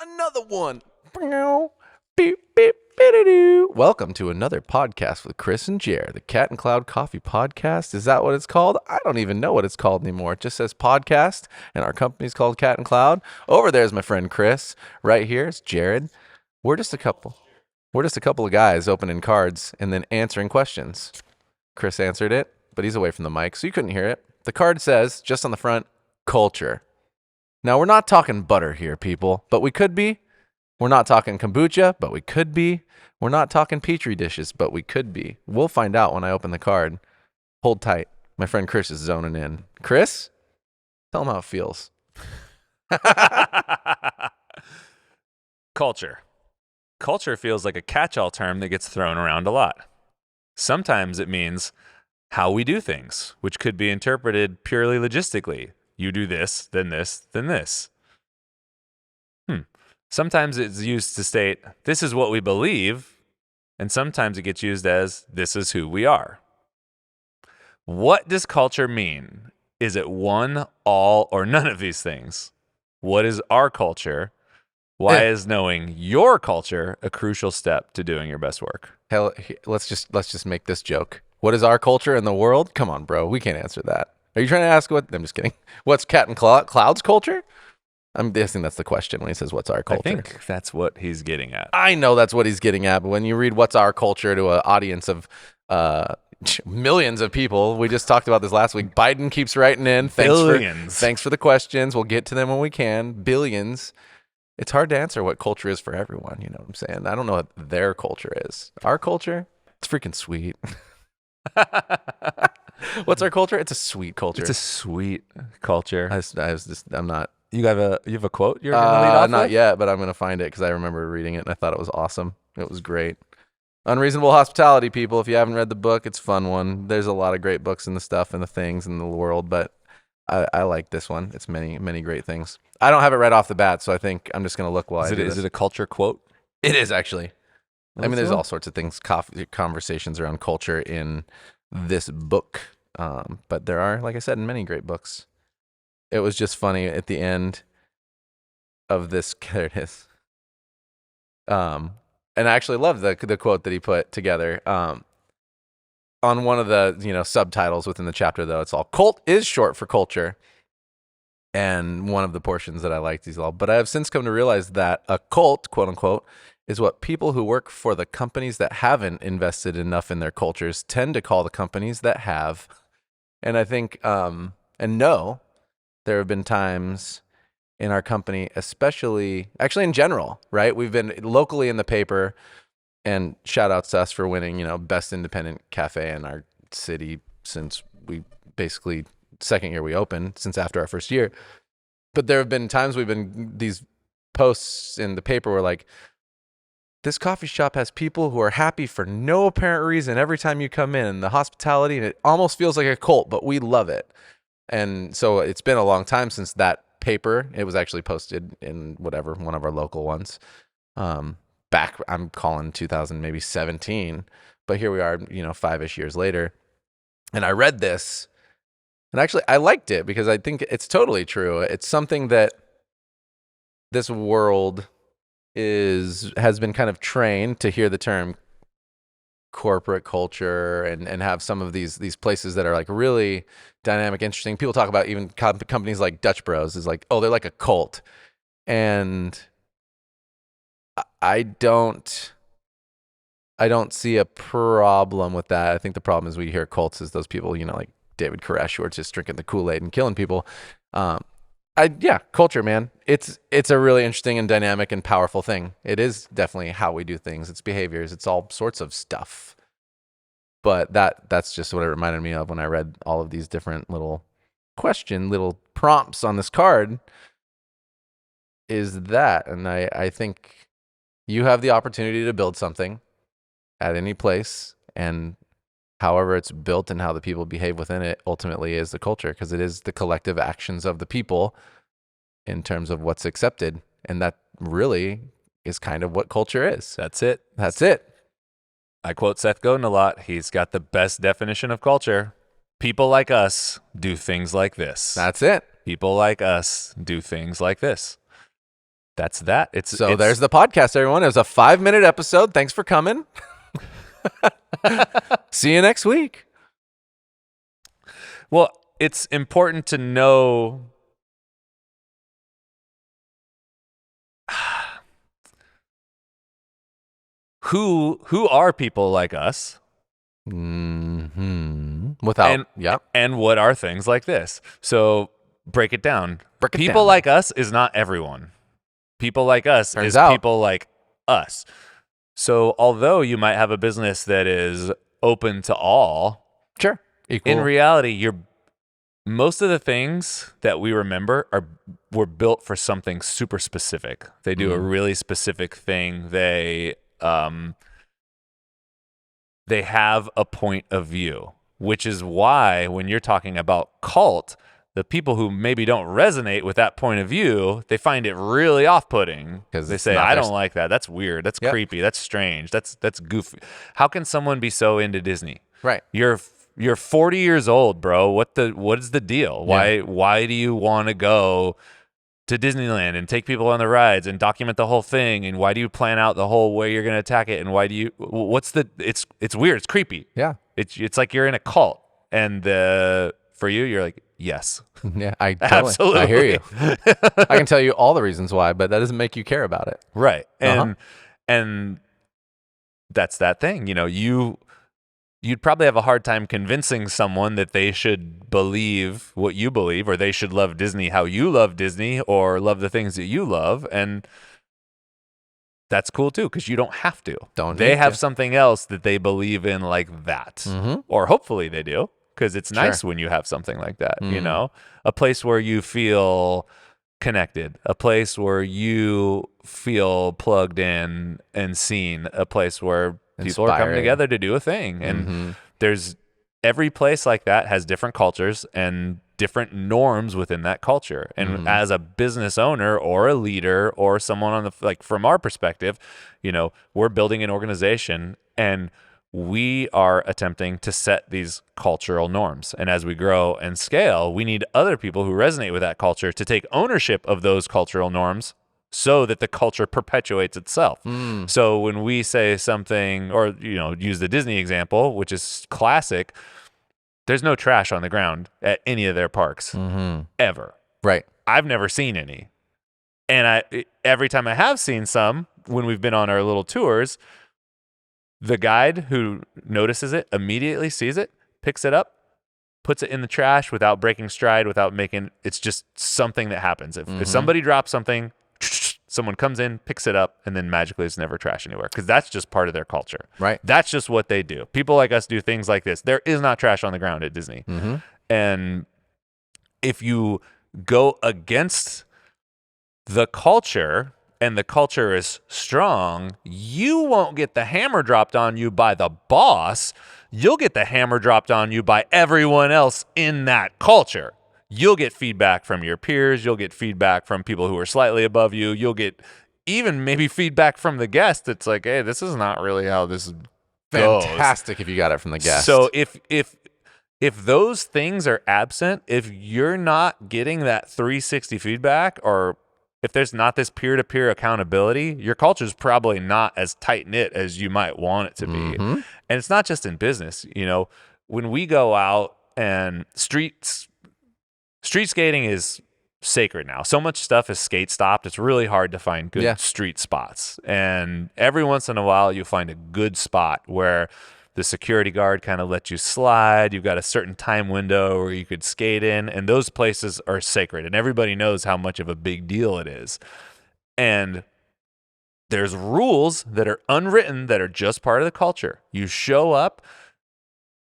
Another one. Beep, beep, beep-a-doo. Welcome to another podcast with Chris and Jer, the Cat and Cloud Coffee Podcast. Is that what it's called? I don't even know what it's called anymore. It just says podcast, and our company's called Cat and Cloud. Over there's my friend Chris. Right here is Jared. We're just a couple of guys opening cards and then answering questions. Chris answered it, but he's away from the mic, so you couldn't hear it. The card says, just on the front, culture. Now, we're not talking butter here, people, but we could be. We're not talking kombucha, but we could be. We're not talking Petri dishes, but we could be. We'll find out when I open the card. Hold tight. My friend Chris is zoning in. Chris, tell him how it feels. Culture. Culture feels like a catch-all term that gets thrown around a lot. Sometimes it means how we do things, which could be interpreted purely logistically. You do this, then this, then this. Sometimes it's used to state, this is what we believe, and sometimes it gets used as, this is who we are. What does culture mean? Is it one, all, or none of these things? What is our culture? Why is knowing your culture a crucial step to doing your best work? Hell, let's just make this joke. What is our culture in the world? Come on, bro. We can't answer that. Are you trying to ask what? I'm just kidding. What's Cat and Cloud's culture? I'm guessing that's the question when he says, what's our culture? I think that's what he's getting at. I know that's what he's getting at, but when you read what's our culture to an audience of millions of people, we just talked about this last week. Biden keeps writing in. Thanks for the questions. We'll get to them when we can. Billions. It's hard to answer what culture is for everyone. You know what I'm saying? I don't know what their culture is. Our culture? It's freaking sweet. What's our culture? It's a sweet culture. It's a sweet culture. I'm not. You have a quote you're going to lead off Not with? yet, but I'm going to find it because I remember reading it and I thought it was awesome. It was great. Unreasonable Hospitality, people. If you haven't read the book, it's a fun one. There's a lot of great books and the stuff and the things in the world, but I like this one. It's many, many great things. I don't have it right off the bat, so I think I'm just going to look while I do this. Is it a culture quote? It is, actually. There's all sorts of things, conversations around culture in this book, but there are, like I said, many great books. It was just funny at the end of this. There it is. And I actually love the quote that he put together. On one of the subtitles within the chapter, though, it's all cult is short for culture. And one of the portions that I liked is all, but I have since come to realize that a cult, quote unquote, is what people who work for the companies that haven't invested enough in their cultures tend to call the companies that have. And I think, there have been times in our company, actually in general, right? We've been locally in the paper, and shout outs to us for winning, best independent cafe in our city since we basically second year we opened, since after our first year. But there have been times these posts in the paper were like, this coffee shop has people who are happy for no apparent reason every time you come in, and the hospitality, and it almost feels like a cult, but we love it. And so it's been a long time since that paper. It was actually posted in one of our local ones. Back, I'm calling 2017, but here we are, 5-ish years later. And I read this, and actually I liked it because I think it's totally true. It's something that this world has been kind of trained to hear the term corporate culture and have some of these places that are like really dynamic, interesting. People talk about even companies like Dutch Bros is like, oh, they're like a cult. And I don't see a problem with that. I think the problem is we hear cults as those people, like David Koresh, who are just drinking the Kool-Aid and killing people. Culture, man. It's a really interesting and dynamic and powerful thing. It is definitely how we do things. It's behaviors. It's all sorts of stuff. But that's just what it reminded me of when I read all of these different little prompts on this card. Is that, and I think you have the opportunity to build something at any place, and however it's built and how the people behave within it ultimately is the culture, because it is the collective actions of the people in terms of what's accepted. And that really is kind of what culture is. That's it. I quote Seth Godin a lot. He's got the best definition of culture. People like us do things like this. That's it. People like us do things like this. That's that. So there's the podcast, everyone. It was a 5-minute episode. Thanks for coming. See you next week. Well, it's important to know who are people like us. Without, and what are things like this? So break it down. People down. Like us is not everyone. People like us Turns is out. People like us. So although you might have a business that is open to all, sure, equal. In reality, most of the things that we remember were built for something super specific. They do a really specific thing. They have a point of view, which is why when you're talking about cult, the people who maybe don't resonate with that point of view, they find it really off-putting because they say, I don't like that. That's weird. That's creepy. That's strange. That's goofy. How can someone be so into Disney? Right. You're 40 years old, bro. What is the deal? Why do you want to go to Disneyland and take people on the rides and document the whole thing? And why do you plan out the whole way you're going to attack it? And why do you, it's weird. It's creepy. Yeah. It's like you're in a cult. And for you, you're like, yes. Yeah, absolutely. I hear you. I can tell you all the reasons why, but that doesn't make you care about it. Right. And that's that thing. You'd probably have a hard time convincing someone that they should believe what you believe, or they should love Disney how you love Disney, or love the things that you love. And that's cool too, because you don't have to. They have something else that they believe in like that. Or hopefully they do, because it's nice when you have something like that, a place where you feel connected, a place where you feel plugged in and seen, a place where people are coming together to do a thing. And there's every place like that has different cultures and different norms within that culture. And as a business owner or a leader or someone on from our perspective, we're building an organization and we are attempting to set these cultural norms. And as we grow and scale, we need other people who resonate with that culture to take ownership of those cultural norms so that the culture perpetuates itself. So when we say something, or use the Disney example, which is classic, there's no trash on the ground at any of their parks ever. Right. I've never seen any. And every time I have seen some, when we've been on our little tours, the guide who notices it immediately sees it, picks it up, puts it in the trash without breaking stride, it's just something that happens. If somebody drops something, someone comes in, picks it up, and then magically it's never trash anywhere, because that's just part of their culture. Right. That's just what they do. People like us do things like this. There is not trash on the ground at Disney. And if you go against the culture and the culture is strong, you won't get the hammer dropped on you by the boss. You'll get the hammer dropped on you by everyone else in that culture. You'll get feedback from your peers. You'll get feedback from people who are slightly above you. You'll get even maybe feedback from the guest that's like, hey, this is not really how this goes. Fantastic if you got it from the guest. So if those things are absent, if you're not getting that 360 feedback, or if there's not this peer-to-peer accountability, your culture is probably not as tight-knit as you might want it to be. And it's not just in business. When we go out, and street skating is sacred now. So much stuff is skate stopped. It's really hard to find good street spots. And every once in a while, you'll find a good spot where the security guard kind of lets you slide. You've got a certain time window where you could skate in, and those places are sacred, and everybody knows how much of a big deal it is. And there's rules that are unwritten that are just part of the culture. You show up,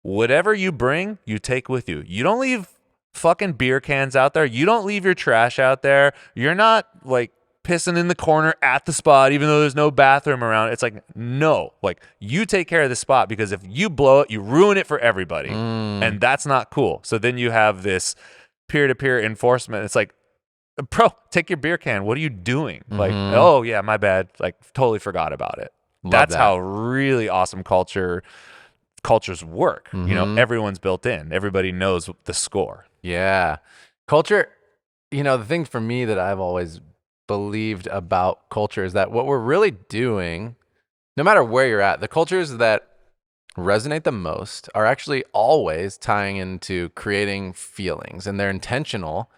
whatever you bring, you take with you. You don't leave fucking beer cans out there. You don't leave your trash out there. You're not pissing in the corner at the spot, even though there's no bathroom around. It's like, no, you take care of the spot, because if you blow it, you ruin it for everybody. And that's not cool. So then you have this peer-to-peer enforcement. It's like, bro, take your beer can. What are you doing? Oh yeah, my bad. Totally forgot about it. That's how really awesome cultures work. Everyone's built in. Everybody knows the score. Yeah. Culture, the thing for me that I've always believed about culture is that what we're really doing, no matter where you're at, the cultures that resonate the most are actually always tying into creating feelings, and they're intentional.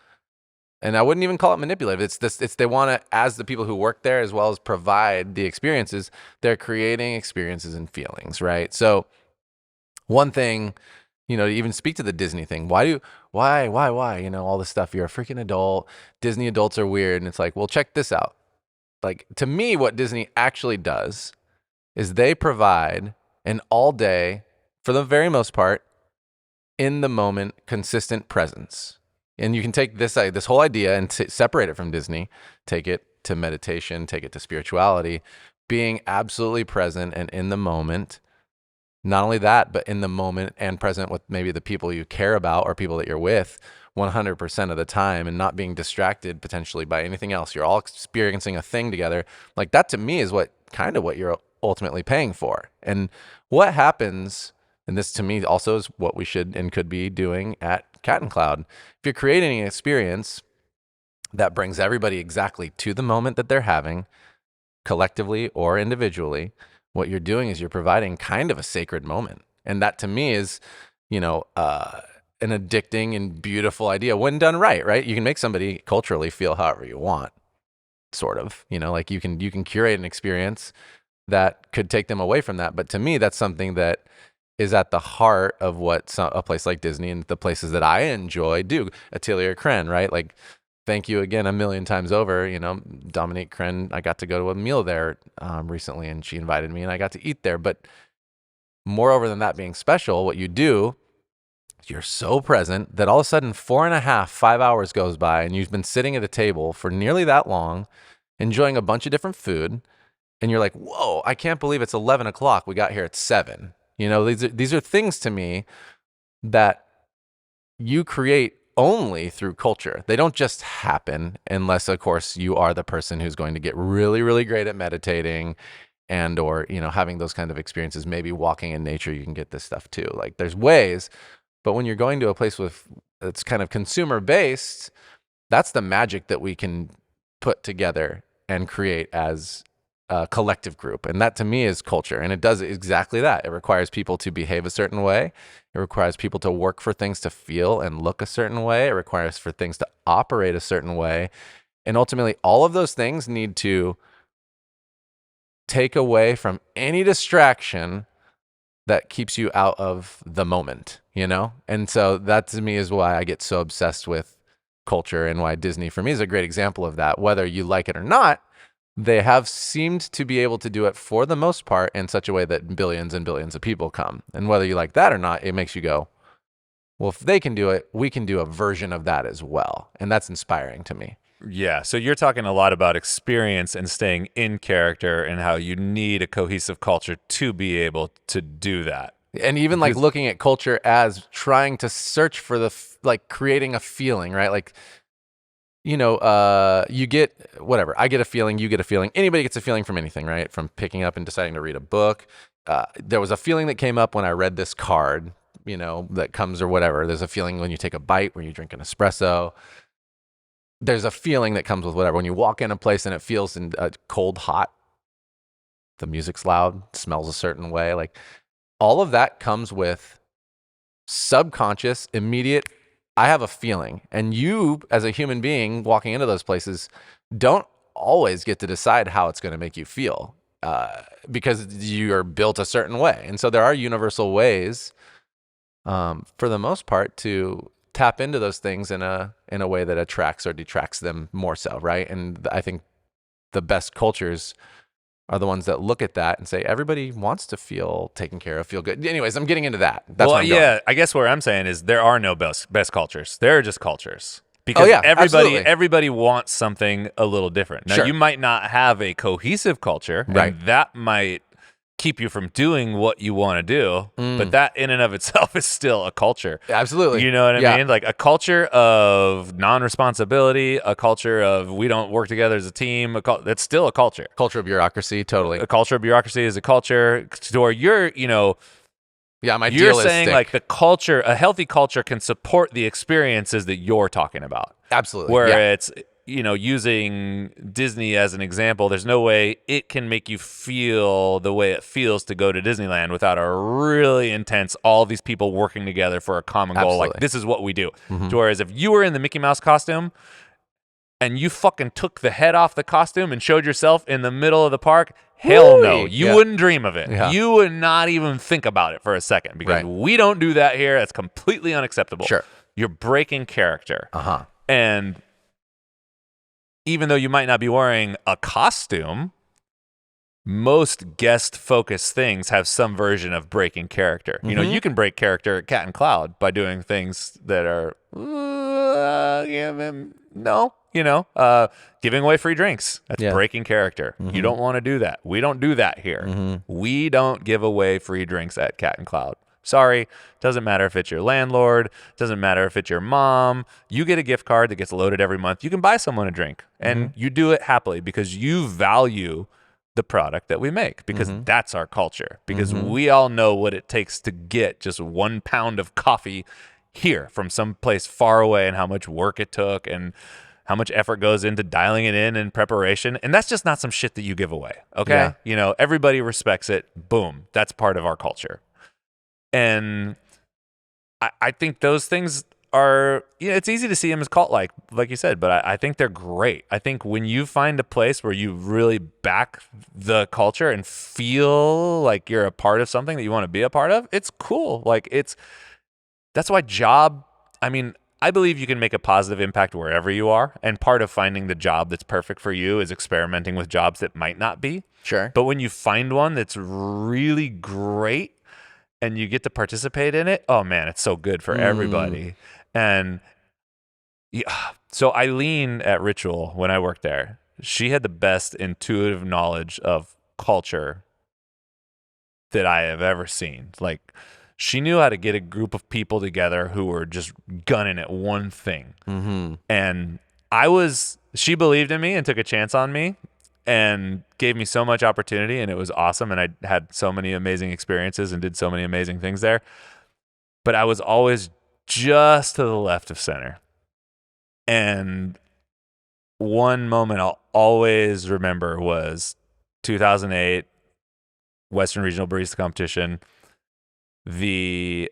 And I wouldn't even call it manipulative. It's they want to, as the people who work there, as well as provide the experiences, they're creating experiences and feelings, right? So one thing, to even speak to the Disney thing, why, all this stuff, you're a freaking adult, Disney adults are weird. And it's like, well, check this out. Like, to me, what Disney actually does is they provide an all day, for the very most part, in the moment, consistent presence. And you can take this whole idea and separate it from Disney, take it to meditation, take it to spirituality, being absolutely present and in the moment. Not only that, but in the moment and present with maybe the people you care about or people that you're with 100% of the time, and not being distracted potentially by anything else. You're all experiencing a thing together. Like, that to me is what you're ultimately paying for. And what happens, and this to me also is what we should and could be doing at Cat and Cloud. If you're creating an experience that brings everybody exactly to the moment that they're having, collectively or individually, what you're doing is you're providing kind of a sacred moment. And that to me is, an addicting and beautiful idea when done right? You can make somebody culturally feel however you want, sort of, like you can curate an experience that could take them away from that. But to me, that's something that is at the heart of what a place like Disney and the places that I enjoy do. Atelier Kren, right? Like, thank you again a million times over. Dominique Kren, I got to go to a meal there recently, and she invited me and I got to eat there. But moreover than that being special, what you do, you're so present that all of a sudden 4.5, 5 hours goes by, and you've been sitting at a table for nearly that long, enjoying a bunch of different food. And you're like, whoa, I can't believe it's 11 o'clock. We got here at 7. These are things to me that you create only through culture. They don't just happen unless, of course, you are the person who's going to get really, really great at meditating and or, having those kind of experiences. Maybe walking in nature, you can get this stuff too. Like, there's ways, but when you're going to a place that's kind of consumer based, that's the magic that we can put together and create as a collective group. And that to me is culture. And it does exactly that. It requires people to behave a certain way. It requires people to work for things to feel and look a certain way. It requires for things to operate a certain way. And ultimately, all of those things need to take away from any distraction that keeps you out of the moment, And so that to me is why I get so obsessed with culture, and why Disney for me is a great example of that. Whether you like it or not, they have seemed to be able to do it for the most part in such a way that billions and billions of people come. And whether you like that or not, it makes you go, well, if they can do it, we can do a version of that as well. And that's inspiring to me. Yeah. So you're talking a lot about experience and staying in character, and how you need a cohesive culture to be able to do that. And even like looking at culture as trying to search for creating a feeling, right? Like, you get whatever. I get a feeling, you get a feeling. Anybody gets a feeling from anything, right? From picking up and deciding to read a book. There was a feeling that came up when I read this card, that comes or whatever. There's a feeling when you take a bite, when you drink an espresso. There's a feeling that comes with whatever. When you walk in a place and it feels cold, hot, the music's loud, smells a certain way. Like, all of that comes with subconscious, immediate, I have a feeling. And you, as a human being walking into those places, don't always get to decide how it's going to make you feel because you're built a certain way. And so there are universal ways, for the most part, to tap into those things in a way that attracts or detracts them more so, right? And I think the best cultures are the ones that look at that and say, everybody wants to feel taken care of, feel good. Anyways, I'm getting into that. That's what I'm going. I guess what I'm saying is there are no best cultures. There are just cultures. Because everybody wants something a little different. Now, you might not have a cohesive culture, right? And that might keep you from doing what you want to do, but that in and of itself is still a culture. Absolutely. You know what I mean? Like a culture of non-responsibility, a culture of we don't work together as a team, that's still a culture. Culture of bureaucracy, totally. A culture of bureaucracy is a culture to where you're saying like the culture, a healthy culture can support the experiences that you're talking about. Absolutely. Where it's using Disney as an example, there's no way it can make you feel the way it feels to go to Disneyland without a really intense, all these people working together for a common goal. Absolutely. Like, this is what we do. Whereas if you were in the Mickey Mouse costume and you fucking took the head off the costume and showed yourself in the middle of the park, hell no. You wouldn't dream of it. Yeah. You would not even think about it for a second, because we don't do that here. That's completely unacceptable. Sure. You're breaking character. Uh-huh. And even though you might not be wearing a costume, most guest-focused things have some version of breaking character. You know, you can break character at Cat and Cloud by doing things that are, giving away free drinks. That's breaking character. You don't want to do that. We don't do that here. We don't give away free drinks at Cat and Cloud. Sorry, doesn't matter if it's your landlord, doesn't matter if it's your mom. You get a gift card that gets loaded every month. You can buy someone a drink, and you do it happily because you value the product that we make, because that's our culture, because we all know what it takes to get just 1 pound of coffee here from some place far away, and how much work it took and how much effort goes into dialing it in and preparation. And that's just not some shit that you give away. Okay. Yeah. Everybody respects it. Boom. That's part of our culture. And I think those things are, it's easy to see them as cult-like you said, but I think they're great. I think when you find a place where you really back the culture and feel like you're a part of something that you want to be a part of, it's cool. That's why I believe you can make a positive impact wherever you are. And part of finding the job that's perfect for you is experimenting with jobs that might not be. Sure. But when you find one that's really great, and you get to participate in it, oh man, it's so good for everybody. And so Eileen at Ritual, when I worked there, she had the best intuitive knowledge of culture that I have ever seen. Like, she knew how to get a group of people together who were just gunning at one thing. And she believed in me and took a chance on me and gave me so much opportunity, and it was awesome. And I had so many amazing experiences and did so many amazing things there. But I was always just to the left of center. And one moment I'll always remember was 2008 Western Regional Barista Competition. We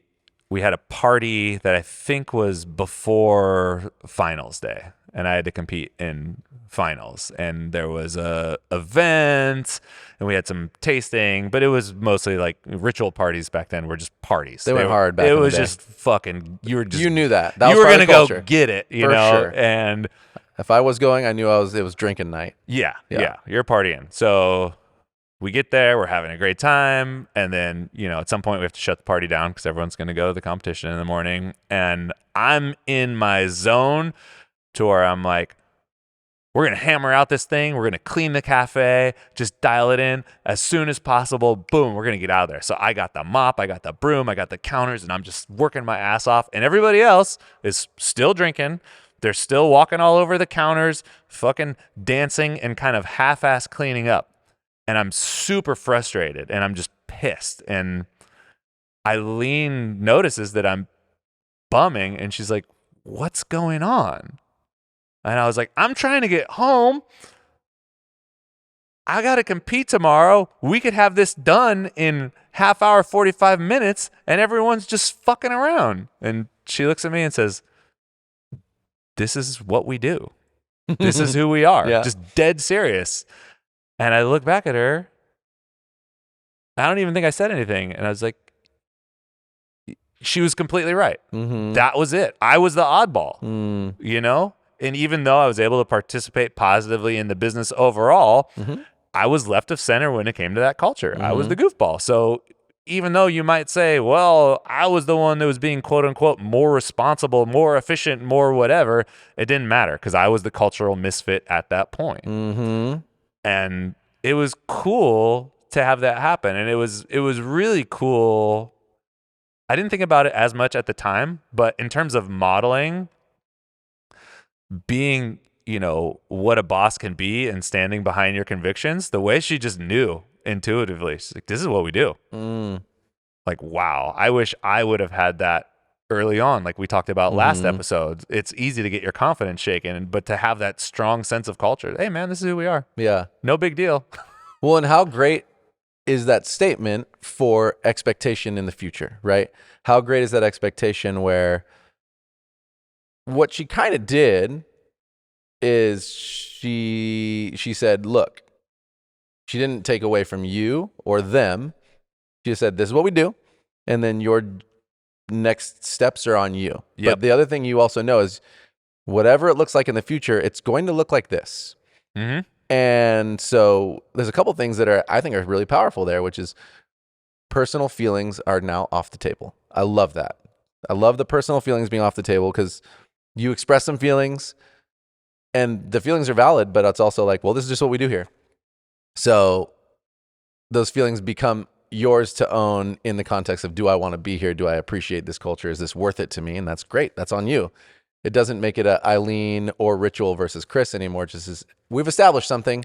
had a party that I think was before finals day, and I had to compete in finals. And there was a event, and we had some tasting, but it was mostly like ritual parties back then were just parties. They went hard back in the day. It was just fucking, you knew that. You were going to go get it, For sure. And if I was going, I knew it was drinking night. Yeah, you're partying. So we get there, we're having a great time, and then, at some point we have to shut the party down because everyone's going to go to the competition in the morning. And I'm in my zone to where I'm like, we're going to hammer out this thing. We're going to clean the cafe, just dial it in as soon as possible. Boom, we're going to get out of there. So I got the mop, I got the broom, I got the counters, and I'm just working my ass off. And everybody else is still drinking. They're still walking all over the counters, fucking dancing and kind of half-ass cleaning up. And I'm super frustrated, and I'm just pissed. And Eileen notices that I'm bumming, and she's like, what's going on? And I was like, I'm trying to get home. I got to compete tomorrow. We could have this done in half hour, 45 minutes, and everyone's just fucking around. And she looks at me and says, this is what we do. This is who we are. Just dead serious. And I look back at her. I don't even think I said anything. And I was like, she was completely right. That was it. I was the oddball, And even though I was able to participate positively in the business overall, I was left of center when it came to that culture. I was the goofball. So even though you might say, well, I was the one that was being quote unquote more responsible, more efficient, more whatever, it didn't matter because I was the cultural misfit at that point. And it was cool to have that happen. And it was really cool. I didn't think about it as much at the time, but in terms of modeling, being, what a boss can be and standing behind your convictions, the way she just knew intuitively, she's like, this is what we do. Like, wow, I wish I would have had that early on, like we talked about last Mhm. episode. It's easy to get your confidence shaken, but to have that strong sense of culture, hey man, this is who we are. Yeah. No big deal. Well, and how great is that statement for expectation in the future, right? How great is that expectation where what she kind of did is she said, look, she didn't take away from you or them. She just said, this is what we do. And then your next steps are on you. Yep. But the other thing you also know is whatever it looks like in the future, it's going to look like this. Mm-hmm. And so there's a couple things that I think are really powerful there, which is personal feelings are now off the table. I love that. I love the personal feelings being off the table because you express some feelings and the feelings are valid, but it's also like, well, this is just what we do here. So those feelings become yours to own in the context of, do I want to be here? Do I appreciate this culture? Is this worth it to me? And that's great. That's on you. It doesn't make it a Eileen or Ritual versus Chris anymore. It just is, we've established something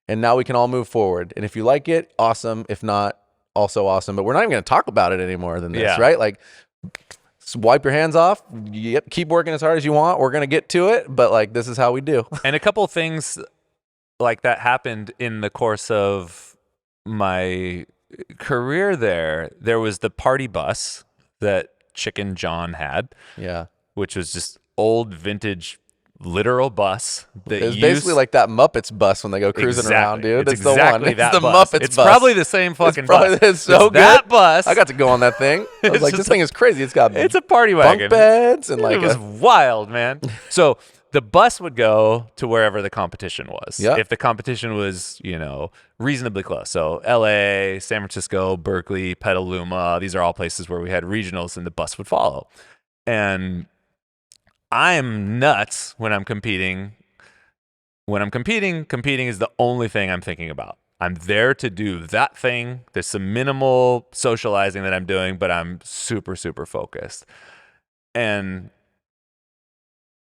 and now we can all move forward. And if you like it, awesome. If not, also awesome. But we're not even going to talk about it anymore than this, right? Like, wipe your hands off. Yep, keep working as hard as you want. We're going to get to it, but like, this is how we do. And a couple things like that happened in the course of my career there. There was the party bus that Chicken John had. Yeah. Which was just old vintage literal bus. That it's basically like that Muppets bus when they go cruising around, dude. It's exactly the one. It's the bus. Muppets it's bus. Probably the same fucking bus. It's so it's good. That bus. I got to go on that thing. I was like, this thing is crazy. It's got it's a party wagon. Bunk beds and like it was wild, man. So the bus would go to wherever the competition was. Yep. If the competition was, reasonably close. So LA, San Francisco, Berkeley, Petaluma, these are all places where we had regionals and the bus would follow. And I'm nuts when I'm competing. When I'm competing is the only thing I'm thinking about. I'm there to do that thing. There's some minimal socializing that I'm doing, but I'm super, super focused. And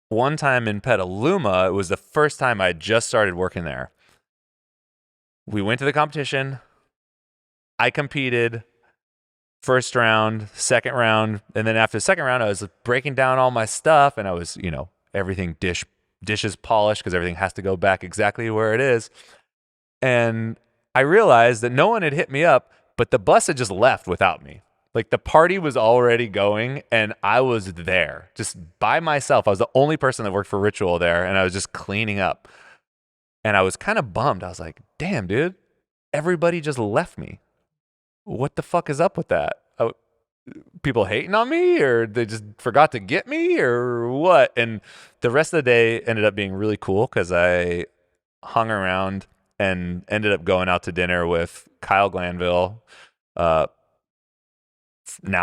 one time in Petaluma, it was the first time I just started working there. We went to the competition. I competed. First round, second round, and then after the second round, I was breaking down all my stuff, and I was, everything dishes polished because everything has to go back exactly where it is. And I realized that no one had hit me up, but the bus had just left without me. Like the party was already going, and I was there just by myself. I was the only person that worked for Ritual there, and I was just cleaning up. And I was kind of bummed. I was like, damn, dude, everybody just left me. What the fuck is up with that? People hating on me, or they just forgot to get me, or what? And the rest of the day ended up being really cool because I hung around and ended up going out to dinner with Kyle Glanville, now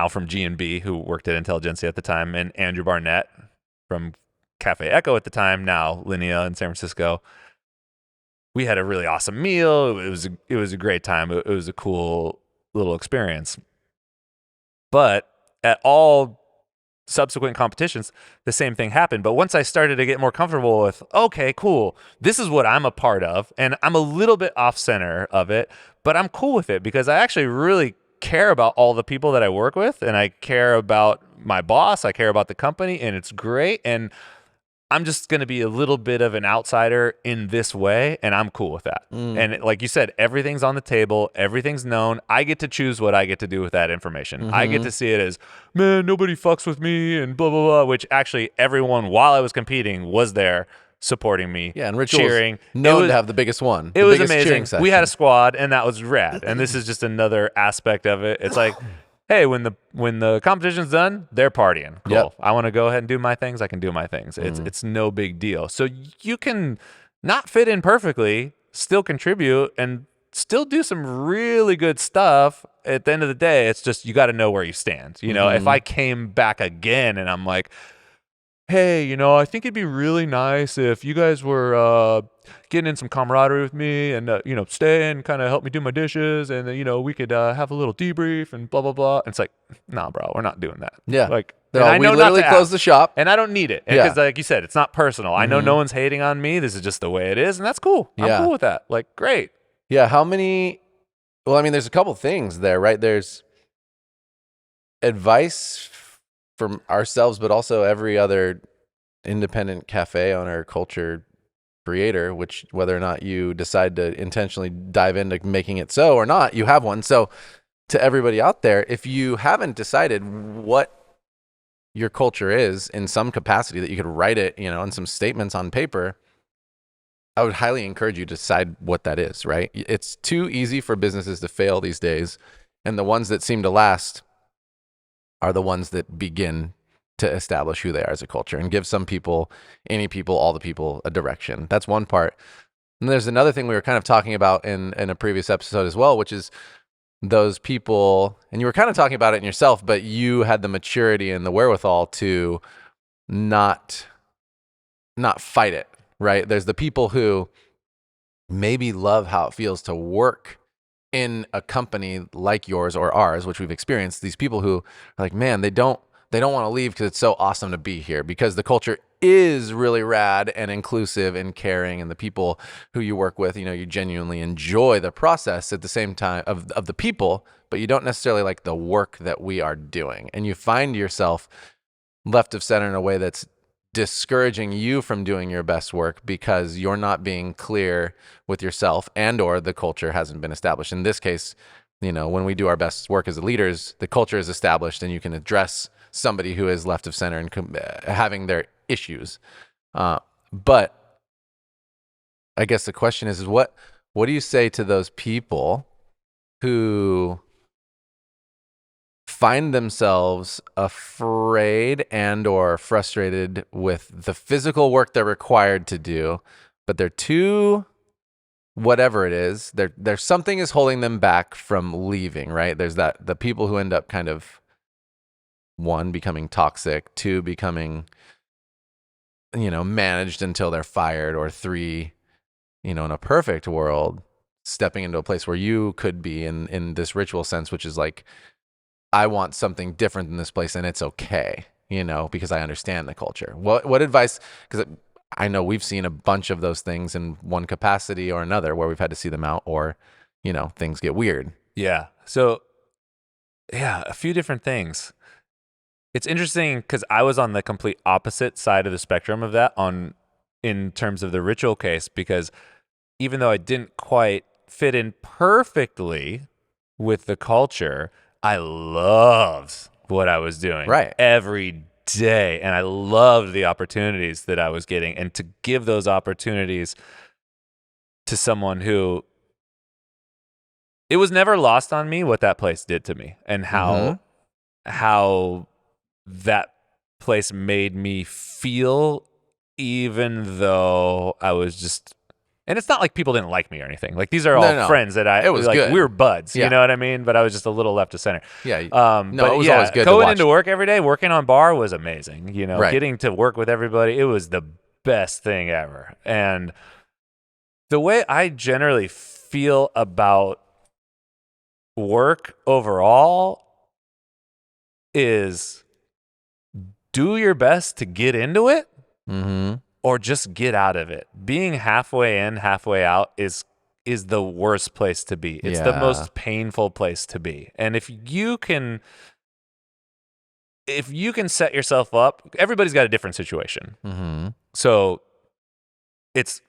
from G&B, who worked at Intelligentsia at the time, and Andrew Barnett from Cafe Echo at the time, now Linea in San Francisco. We had a really awesome meal. It was a great time. It was a cool little experience. But at all subsequent competitions, the same thing happened. But once I started to get more comfortable with, okay, cool, this is what I'm a part of, and I'm a little bit off center of it, but I'm cool with it because I actually really care about all the people that I work with, and I care about my boss, I care about the company, and it's great. And I'm just going to be a little bit of an outsider in this way, and I'm cool with that. And like you said, everything's on the table. Everything's known. I get to choose what I get to do with that information. Mm-hmm. I get to see it as, man, nobody fucks with me and blah, blah, blah, which actually everyone, while I was competing, was there supporting me, and Ritual's cheering. Known to have the biggest one. It was amazing. We had a squad, and that was rad. And this is just another aspect of it. It's like, hey, when the competition's done, they're partying. Cool. Yep. I want to go ahead and do my things. I can do my things. It's no big deal. So you can not fit in perfectly, still contribute, and still do some really good stuff. At the end of the day, it's just you got to know where you stand. If I came back again and I'm like, hey, I think it'd be really nice if you guys were getting in some camaraderie with me and, stay and kind of help me do my dishes and, we could have a little debrief and blah, blah, blah. And it's like, nah, bro, we're not doing that. Yeah. Like, we literally closed the shop. And I don't need it. Because like you said, it's not personal. I know no one's hating on me. This is just the way it is. And that's cool. I'm cool with that. Like, great. Yeah. There's a couple things there, right? There's advice from ourselves, but also every other independent cafe owner, culture creator, which whether or not you decide to intentionally dive into making it so or not, you have one. So to everybody out there, if you haven't decided what your culture is in some capacity that you could write it, in some statements on paper, I would highly encourage you to decide what that is, right? It's too easy for businesses to fail these days. And the ones that seem to last are the ones that begin to establish who they are as a culture and give some people, any people, all the people a direction. That's one part. And there's another thing we were kind of talking about in a previous episode as well, which is those people, and you were kind of talking about it in yourself, but you had the maturity and the wherewithal to not fight it, right? There's the people who maybe love how it feels to work in a company like yours or ours, which we've experienced. These people who are like, man, they don't want to leave because it's so awesome to be here, because the culture is really rad and inclusive and caring, and the people who you work with, you genuinely enjoy the process at the same time of the people, but you don't necessarily like the work that we are doing. And you find yourself left of center in a way that's discouraging you from doing your best work because you're not being clear with yourself, and or the culture hasn't been established. In this case, when we do our best work as leaders, the culture is established and you can address somebody who is left of center and having their issues. But I guess the question is what do you say to those people who find themselves afraid and or frustrated with the physical work they're required to do, but they're too, whatever it is, there's something is holding them back from leaving, right? There's the people who end up kind of, one, becoming toxic, two, becoming, managed until they're fired, or three, in a perfect world, stepping into a place where you could be in this ritual sense, which is like, I want something different than this place, and it's okay, because I understand the culture. What advice, because I know we've seen a bunch of those things in one capacity or another where we've had to see them out, or, things get weird. Yeah. So, a few different things. It's interesting because I was on the complete opposite side of the spectrum of that in terms of the ritual case, because even though I didn't quite fit in perfectly with the culture, I loved what I was doing every day. And I loved the opportunities that I was getting. And to give those opportunities to someone who, it was never lost on me what that place did to me, and how that place made me feel, even though I was just, and it's not like people didn't like me or anything. Like, these are all friends that it was good. We were buds, you know what I mean? But I was just a little left of center. Yeah. It was always good. Going into work every day, working on bar was amazing. Getting to work with everybody, it was the best thing ever. And the way I generally feel about work overall is, do your best to get into it, or just get out of it. Being halfway in, halfway out is the worst place to be. It's the most painful place to be. And if you can set yourself up, everybody's got a different situation. So it's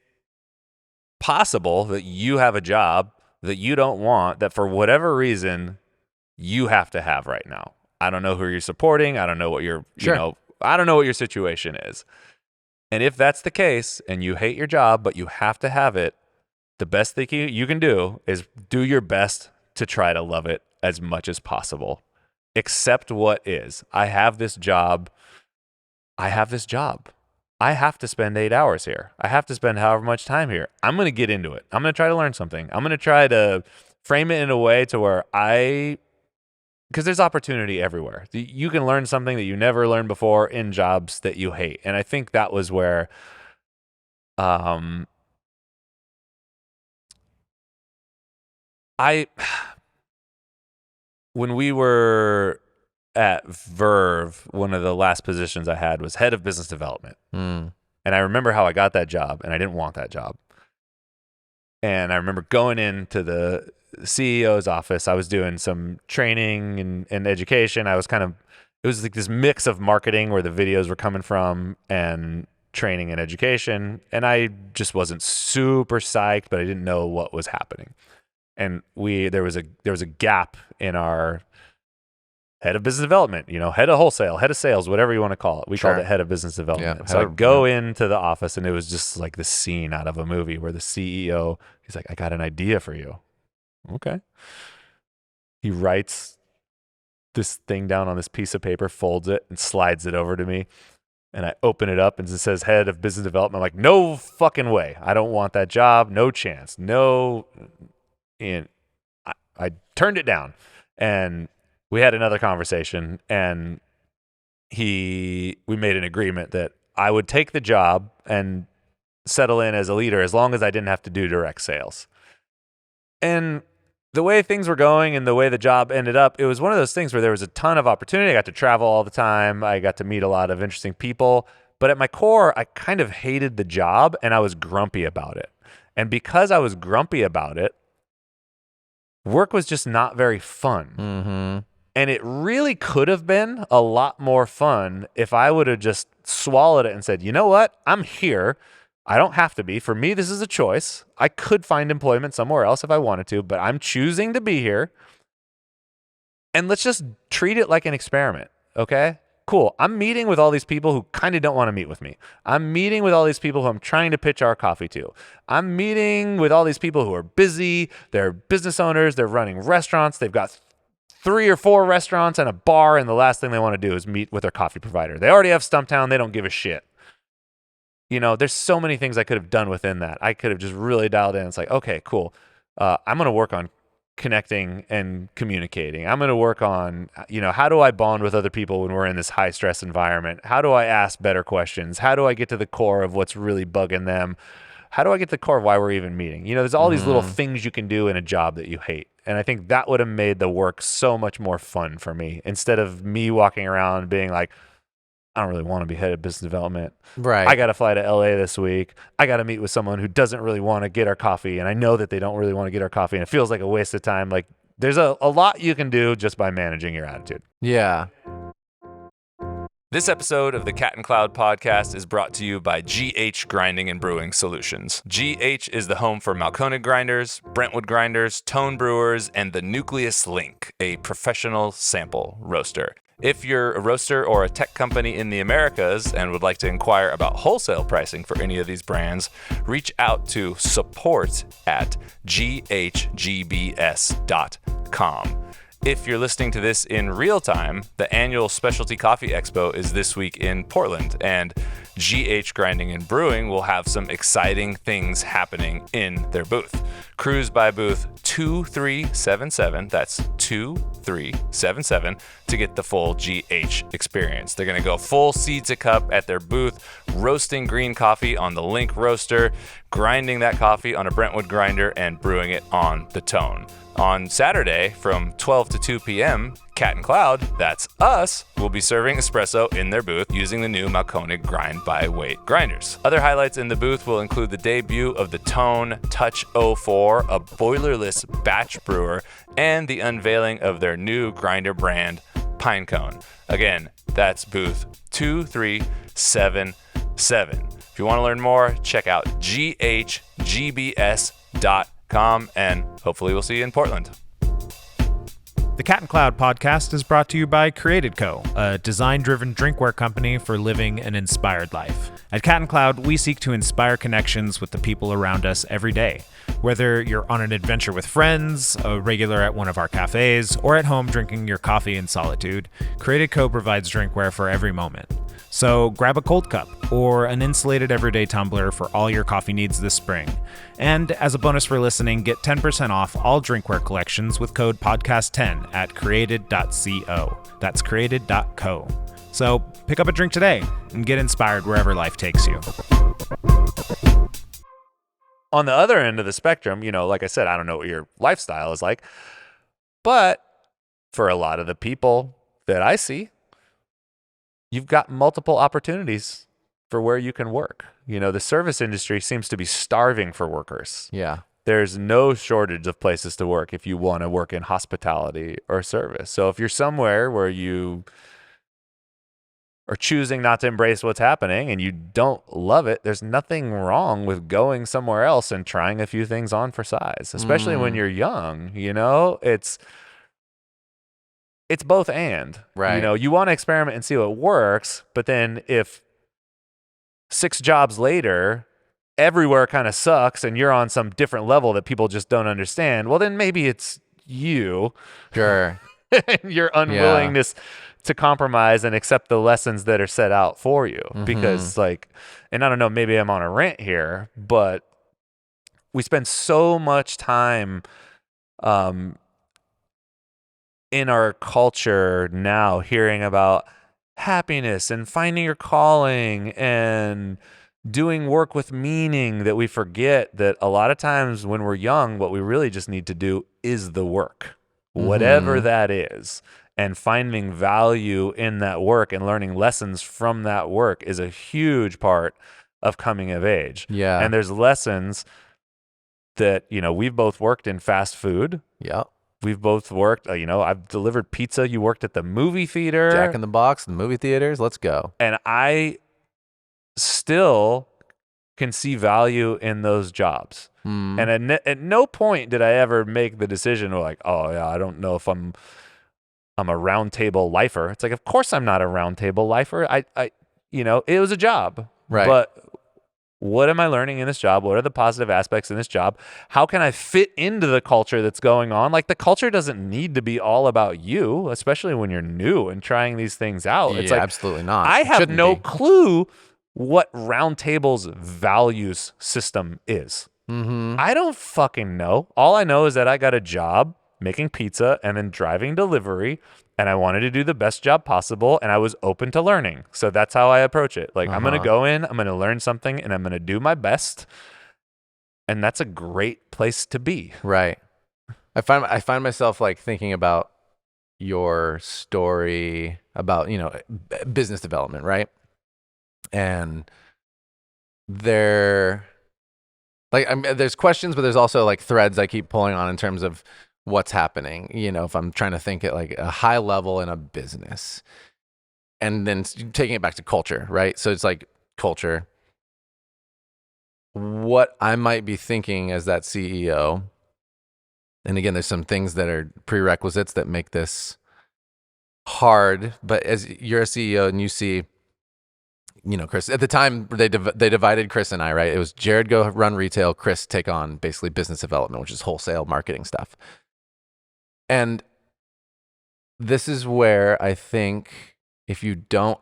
possible that you have a job that you don't want, that for whatever reason you have to have right now. I don't know who you're supporting. I don't know what your, I don't know what your situation is. And if that's the case, and you hate your job, but you have to have it, the best thing you can do is do your best to try to love it as much as possible. Accept what is. I have this job. I have to spend 8 hours here. I have to spend however much time here. I'm going to get into it. I'm going to try to learn something. I'm going to try to frame it in a way to where because there's opportunity everywhere. You can learn something that you never learned before in jobs that you hate. And I think that was where when we were at Verve, one of the last positions I had was head of business development. And I remember how I got that job, and I didn't want that job. And I remember going into the CEO's office. I was doing some training and education. I was kind of it was like this mix of marketing where the videos were coming from and training and education. And I just wasn't super psyched, but I didn't know what was happening. And there was a gap in our head of business development, head of wholesale, head of sales, whatever you want to call it. We called it head of business development. Yeah, so I go into the office, and it was just like the scene out of a movie where the CEO, he's like, I got an idea for you. Okay. He writes this thing down on this piece of paper, folds it, and slides it over to me. And I open it up, and it says head of business development. I'm like, no fucking way. I don't want that job. No chance. No. And I turned it down. And we had another conversation, and we made an agreement that I would take the job and settle in as a leader as long as I didn't have to do direct sales. And the way things were going and the way the job ended up, it was one of those things where there was a ton of opportunity. I got to travel all the time. I got to meet a lot of interesting people. But at my core, I kind of hated the job, and I was grumpy about it. And because I was grumpy about it, work was just not very fun. Mm-hmm. And it really could have been a lot more fun if I would have just swallowed it and said, you know what? I'm here. I don't have to be. For me, this is a choice. I could find employment somewhere else if I wanted to, but I'm choosing to be here. And let's just treat it like an experiment, okay? Cool. I'm meeting with all these people who kind of don't want to meet with me. I'm meeting with all these people who I'm trying to pitch our coffee to. I'm meeting with all these people who are busy. They're business owners. They're running restaurants. They've got 3 or 4 restaurants and a bar, and the last thing they want to do is meet with their coffee provider. They already have Stumptown. They don't give a shit. There's so many things I could have done within that. I could have just really dialed in. It's like, okay, cool. I'm going to work on connecting and communicating. I'm going to work on, how do I bond with other people when we're in this high stress environment? How do I ask better questions? How do I get to the core of what's really bugging them? How do I get to the core of why we're even meeting? There's all these little things you can do in a job that you hate. And I think that would have made the work so much more fun for me, instead of me walking around being like, I don't really want to be head of business development. Right. I got to fly to LA this week. I got to meet with someone who doesn't really want to get our coffee. And I know that they don't really want to get our coffee. And it feels like a waste of time. Like, there's a lot you can do just by managing your attitude. Yeah. This episode of the Cat and Cloud podcast is brought to you by GH Grinding and Brewing Solutions. GH is the home for Mahlkonig grinders, Bentwood grinders, Tone brewers, and the Nucleus LINK, a professional sample roaster. If you're a roaster or a tech company in the Americas and would like to inquire about wholesale pricing for any of these brands, reach out to support@ghgbs.com. If you're listening to this in real time, the annual Specialty Coffee Expo is this week in Portland, and GH Grinding and Brewing will have some exciting things happening in their booth. Cruise by booth 2377, that's 2377, to get the full GH experience. They're going to go full seed to cup at their booth, roasting green coffee on the Link roaster, grinding that coffee on a Bentwood grinder, and brewing it on the Tone. On Saturday from 12 to 2 p.m., Cat and Cloud, that's us, will be serving espresso in their booth using the new Mahlkonig grind by weight grinders. Other highlights in the booth will include the debut of the Tone Touch 04, a boilerless batch brewer, and the unveiling of their new grinder brand, Pinecone. Again, that's booth 2377. If you want to learn more, check out GHGBS.com, and hopefully we'll see you in Portland. The Cat and Cloud podcast is brought to you by Created Co., a design-driven drinkware company for living an inspired life. At Cat and Cloud, we seek to inspire connections with the people around us every day. Whether you're on an adventure with friends, a regular at one of our cafes, or at home drinking your coffee in solitude, Created Co. provides drinkware for every moment. So grab a cold cup or an insulated everyday tumbler for all your coffee needs this spring. And as a bonus for listening, get 10% off all drinkware collections with code podcast10 at created.co. That's created.co. So pick up a drink today and get inspired wherever life takes you. On the other end of the spectrum, like I said, I don't know what your lifestyle is like, but for a lot of the people that I see, you've got multiple opportunities for where you can work. The service industry seems to be starving for workers. Yeah. There's no shortage of places to work if you want to work in hospitality or service. So if you're somewhere where you or choosing not to embrace what's happening and you don't love it, there's nothing wrong with going somewhere else and trying a few things on for size, especially when you're young. It's both and. Right. You want to experiment and see what works, but then if 6 jobs later, everywhere kind of sucks and you're on some different level that people just don't understand, well, then maybe it's you. Sure. And your unwillingness to compromise and accept the lessons that are set out for you. Because and I don't know, maybe I'm on a rant here, but we spend so much time in our culture now hearing about happiness and finding your calling and doing work with meaning that we forget that a lot of times when we're young, what we really just need to do is the work, whatever that is. And finding value in that work and learning lessons from that work is a huge part of coming of age. Yeah. And there's lessons that, we've both worked in fast food. Yeah. We've both worked, I've delivered pizza. You worked at the movie theater. Jack in the Box, the movie theaters. Let's go. And I still can see value in those jobs. And at no point did I ever make the decision like, oh yeah, I don't know if I'm a round table lifer. It's like, of course I'm not a round table lifer. It was a job. Right. But what am I learning in this job? What are the positive aspects in this job? How can I fit into the culture that's going on? Like, the culture doesn't need to be all about you, especially when you're new and trying these things out. It's like, absolutely not. I have Shouldn't no be. clue what Round Table's values system is. I don't fucking know. All I know is that I got a job making pizza and then driving delivery, and I wanted to do the best job possible, and I was open to learning. So that's how I approach it. Like, I'm going to go in, I'm going to learn something, and I'm going to do my best. And that's a great place to be. Right. I find myself like thinking about your story about, business development, right? And there's questions, but there's also like threads I keep pulling on in terms of what's happening, if I'm trying to think at like a high level in a business, and then taking it back to culture, right? So it's like culture, what I might be thinking as that CEO. And again, there's some things that are prerequisites that make this hard, but as you're a CEO and you see, Chris, at the time they divided Chris and I, right? It was Jared go run retail, Chris take on basically business development, which is wholesale marketing stuff. And this is where I think if you don't,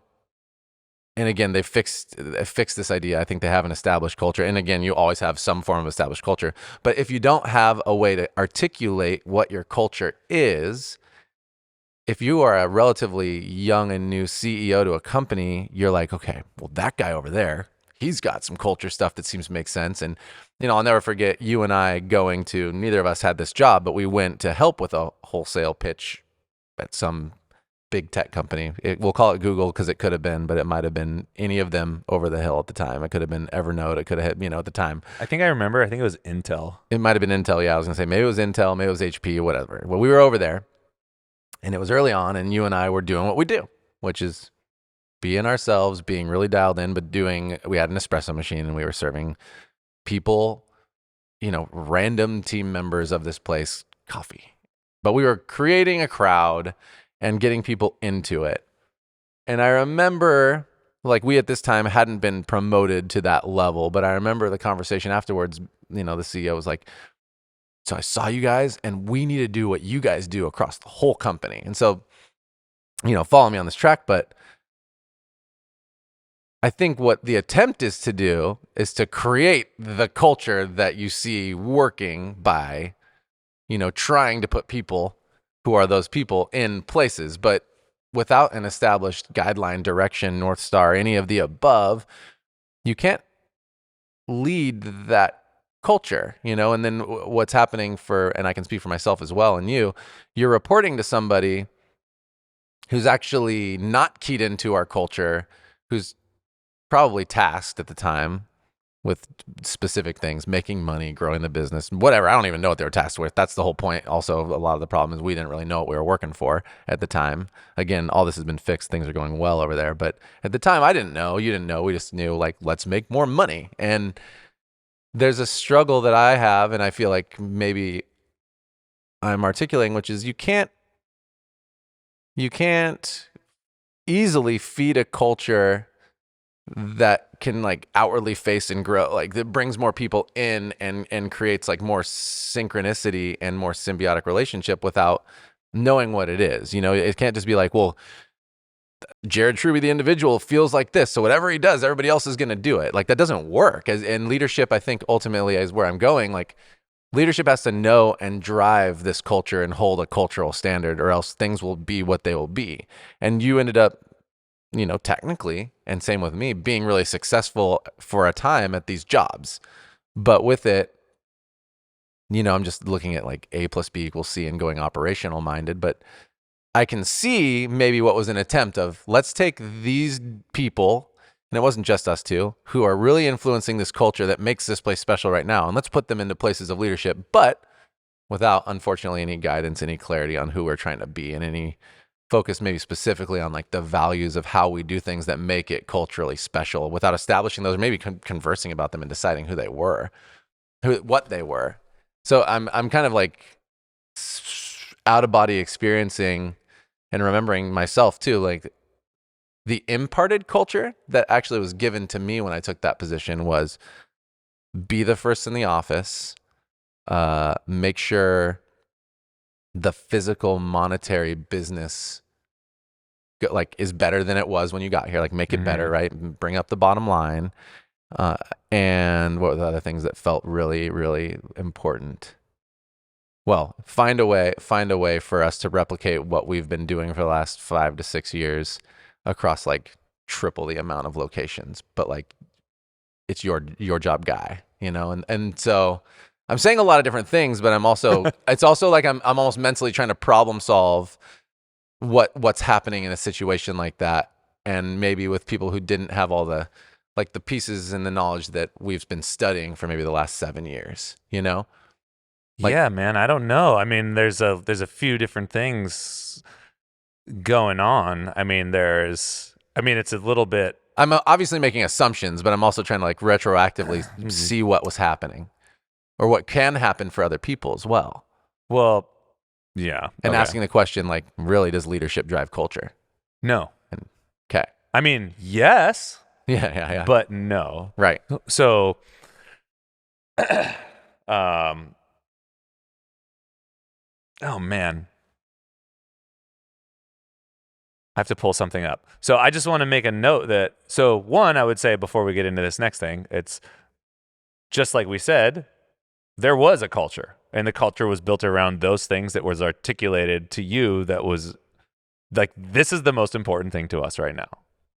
and again, they fixed this idea. I think they have an established culture. And again, you always have some form of established culture. But if you don't have a way to articulate what your culture is, if you are a relatively young and new CEO to a company, you're like, okay, well, that guy over there, he's got some culture stuff that seems to make sense. And, I'll never forget you and I going to, neither of us had this job, but we went to help with a wholesale pitch at some big tech company. We'll call it Google because it could have been, but it might have been any of them over the hill at the time. It could have been Evernote. It could have, at the time. I think it was Intel. It might have been Intel. Yeah, I was going to say maybe it was Intel, maybe it was HP, whatever. Well, we were over there. And it was early on, and you and I were doing what we do, which is being ourselves, being really dialed in, but we had an espresso machine, and we were serving people, random team members of this place coffee. But we were creating a crowd and getting people into it. And I remember, like, we at this time hadn't been promoted to that level, but I remember the conversation afterwards, the CEO was like, so I saw you guys, and we need to do what you guys do across the whole company. And so, follow me on this track. But I think what the attempt is to do is to create the culture that you see working by, trying to put people who are those people in places. But without an established guideline, direction, North Star, any of the above, you can't lead that culture, and then what's happening and I can speak for myself as well, and you're reporting to somebody who's actually not keyed into our culture, who's probably tasked at the time with specific things, making money, growing the business, whatever. I don't even know what they were tasked with. That's the whole point. Also, a lot of the problem is we didn't really know what we were working for at the time. Again, all this has been fixed. Things are going well over there. But at the time, I didn't know. You didn't know. We just knew, like, let's make more money. And there's a struggle that I have, and I feel like maybe I'm articulating, which is you can't easily feed a culture that can like outwardly face and grow, like that brings more people in and creates like more synchronicity and more symbiotic relationship without knowing what it is. You know, it can't just be like, well, Jared Truby, the individual, feels like this, so whatever he does, everybody else is going to do it. Like that doesn't work. And leadership, I think ultimately is where I'm going. Like leadership has to know and drive this culture and hold a cultural standard, or else things will be what they will be. And you ended up, you know, technically, and same with me, being really successful for a time at these jobs. But with it, you know, I'm just looking at like A plus B equals C and going operational minded. But I can see maybe what was an attempt of, let's take these people, and it wasn't just us two, who are really influencing this culture that makes this place special right now, and let's put them into places of leadership, but without, unfortunately, any guidance, any clarity on who we're trying to be, and any focus maybe specifically on like the values of how we do things that make it culturally special, without establishing those, or maybe conversing about them and deciding who they were, what they were. So I'm kind of like out of body experiencing and remembering myself too, like the imparted culture that actually was given to me when I took that position was be the first in the office, make sure the physical monetary business like is better than it was when you got here, like make it better, right? Bring up the bottom line. And what were the other things that felt really, really important? Well, find a way for us to replicate what we've been doing for the last 5 to 6 years across like triple the amount of locations, but like it's your job guy, you know? And so I'm saying a lot of different things, but I'm also, it's also like I'm almost mentally trying to problem solve what's happening in a situation like that. And maybe with people who didn't have all the, like the pieces and the knowledge that we've been studying for maybe the last 7 years, you know? Like, yeah, man, I don't know. I mean, there's a few different things going on. I mean, it's a little bit. I'm obviously making assumptions, but I'm also trying to like retroactively see what was happening or what can happen for other people as well. Well, yeah. And asking the question, like, really, does leadership drive culture? No. Okay. I mean, yes. Yeah. But no. Right. So, oh man, I have to pull something up. So I just want to make a note that, so one, I would say before we get into this next thing, it's just like we said, there was a culture, and the culture was built around those things that was articulated to you that was like, this is the most important thing to us right now.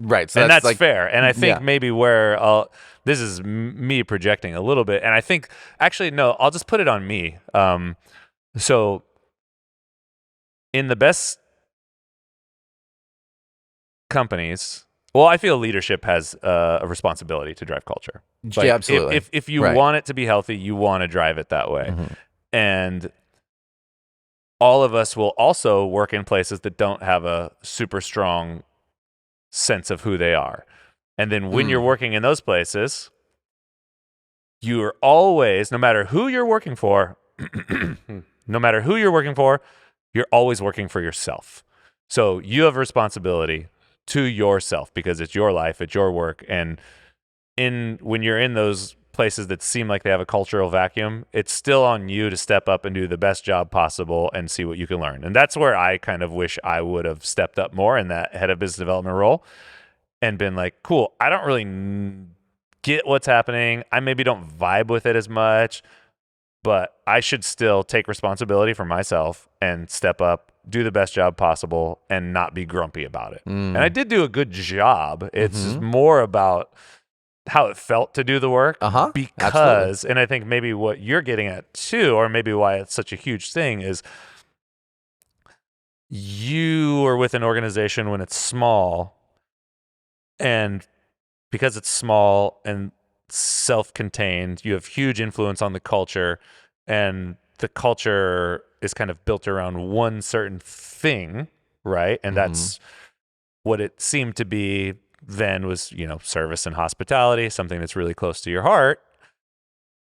Right. So and that's like, fair. And I think maybe where this is me projecting a little bit. And I think, actually, no, I'll just put it on me. So in the best companies, well, I feel leadership has a responsibility to drive culture. Like, yeah, absolutely. If you want it to be healthy, you want to drive it that way. Mm-hmm. And all of us will also work in places that don't have a super strong sense of who they are. And then when you're working in those places, you are always, no matter who you're working for, you're always working for yourself. So you have a responsibility to yourself because it's your life, it's your work. And when you're in those places that seem like they have a cultural vacuum, it's still on you to step up and do the best job possible and see what you can learn. And that's where I kind of wish I would have stepped up more in that head of business development role and been like, cool, I don't really get what's happening. I maybe don't vibe with it as much, but I should still take responsibility for myself and step up, do the best job possible, and not be grumpy about it. And I did do a good job. It's more about how it felt to do the work. Because, absolutely. And I think maybe what you're getting at too, or maybe why it's such a huge thing, is you are with an organization when it's small, and because it's small and self-contained. You have huge influence on the culture, and the culture is kind of built around one certain thing, right? And that's what it seemed to be then was, service and hospitality, something that's really close to your heart.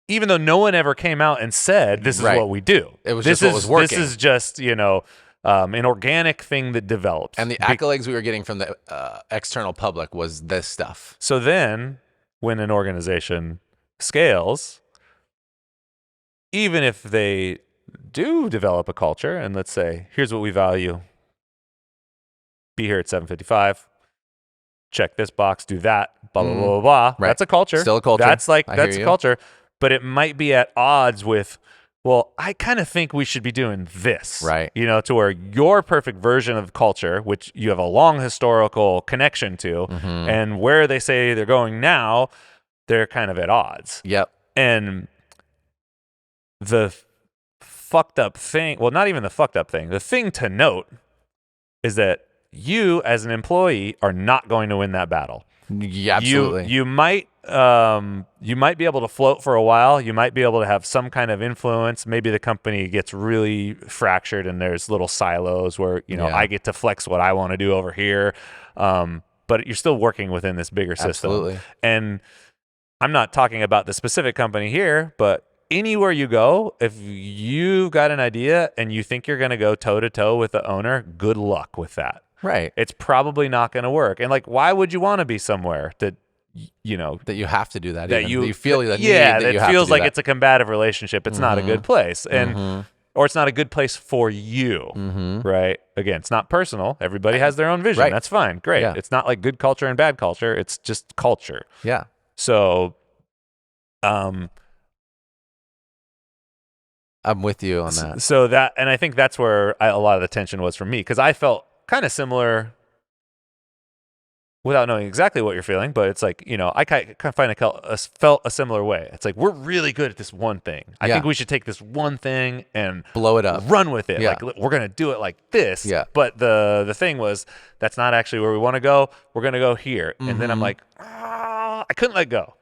Even though no one ever came out and said, this is what we do. It was just what was working. This is just, an organic thing that develops. And the accolades we were getting from the external public was this stuff. So then when an organization scales, even if they do develop a culture and let's say, here's what we value, be here at 7:55, check this box, do that, blah, blah, blah, blah, blah. Right. That's a culture. Still a culture. That's a you. culture. But it might be at odds with, well, I kind of think we should be doing this. Right. To where your perfect version of culture, which you have a long historical connection to, and where they say they're going now, they're kind of at odds. Yep. And the fucked up thing, well, not even the fucked up thing, the thing to note is that you as an employee are not going to win that battle. Yeah, absolutely. You might be able to float for a while. You might be able to have some kind of influence. Maybe the company gets really fractured and there's little silos where, I get to flex what I want to do over here. But you're still working within this bigger system. Absolutely. And I'm not talking about the specific company here, but anywhere you go, if you got an idea and you think you're going to go toe to toe with the owner, good luck with that. Right. It's probably not going to work. And why would you want to be somewhere that, that you have to do that? That you feel that it feels like it's a combative relationship. It's not a good place. Mm-hmm. Or it's not a good place for you, right? Again, it's not personal. Everybody has their own vision. Right. That's fine. Great. Yeah. It's not like good culture and bad culture. It's just culture. Yeah. So, I'm with you on that. So and I think that's where a lot of the tension was for me, because I felt kind of similar without knowing exactly what you're feeling, but it's like, I kind of felt a similar way. It's like, we're really good at this one thing. I think we should take this one thing and blow it up, run with it. Yeah. Like, we're going to do it like this. Yeah. But the thing was, that's not actually where we want to go. We're going to go here. And then I'm like, I couldn't let go,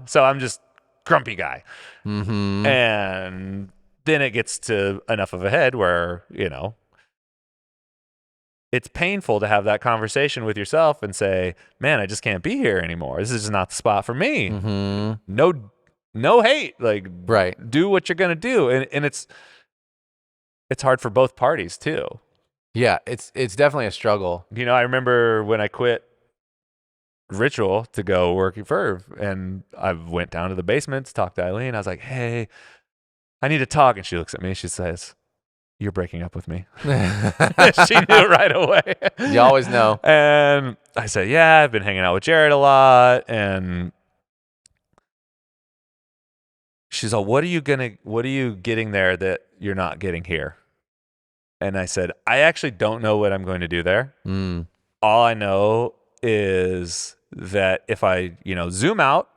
So I'm just grumpy guy. And then it gets to enough of a head where, it's painful to have that conversation with yourself and say, man, I just can't be here anymore. This is just not the spot for me. No hate. Like, right. Do what you're going to do. And it's hard for both parties too. Yeah. It's definitely a struggle. I remember when I quit Ritual to go work at Verve, and I went down to the basement to talk to Eileen. I was like, hey, I need to talk. And she looks at me and she says, you're breaking up with me. She knew right away. You always know. And I said, yeah, I've been hanging out with Jared a lot. And she's like, what are you getting there that you're not getting here? And I said, I actually don't know what I'm going to do there. All I know is that if I, zoom out,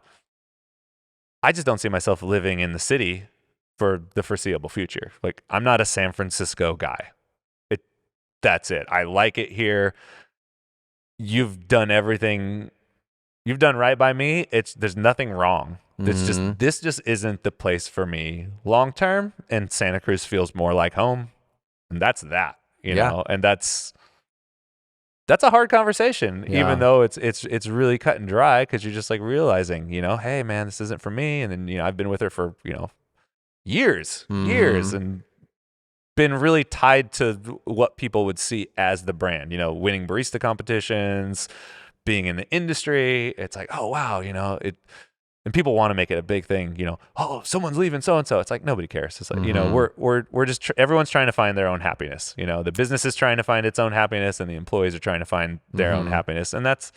I just don't see myself living in the city for the foreseeable future. Like, I'm not a San Francisco guy. That's it. I like it here. You've done everything. You've done right by me. There's nothing wrong. This just isn't the place for me long term. And Santa Cruz feels more like home. And that's that, you know. And that's a hard conversation, even though it's really cut and dry, because you're just like realizing, hey man, this isn't for me. And then I've been with her for years, and been really tied to what people would see as the brand, winning barista competitions, being in the industry. It's like, oh wow, and people want to make it a big thing, oh, someone's leaving so-and-so. It's like, nobody cares. It's like, we're just, everyone's trying to find their own happiness. The business is trying to find its own happiness, and the employees are trying to find their own happiness. And that's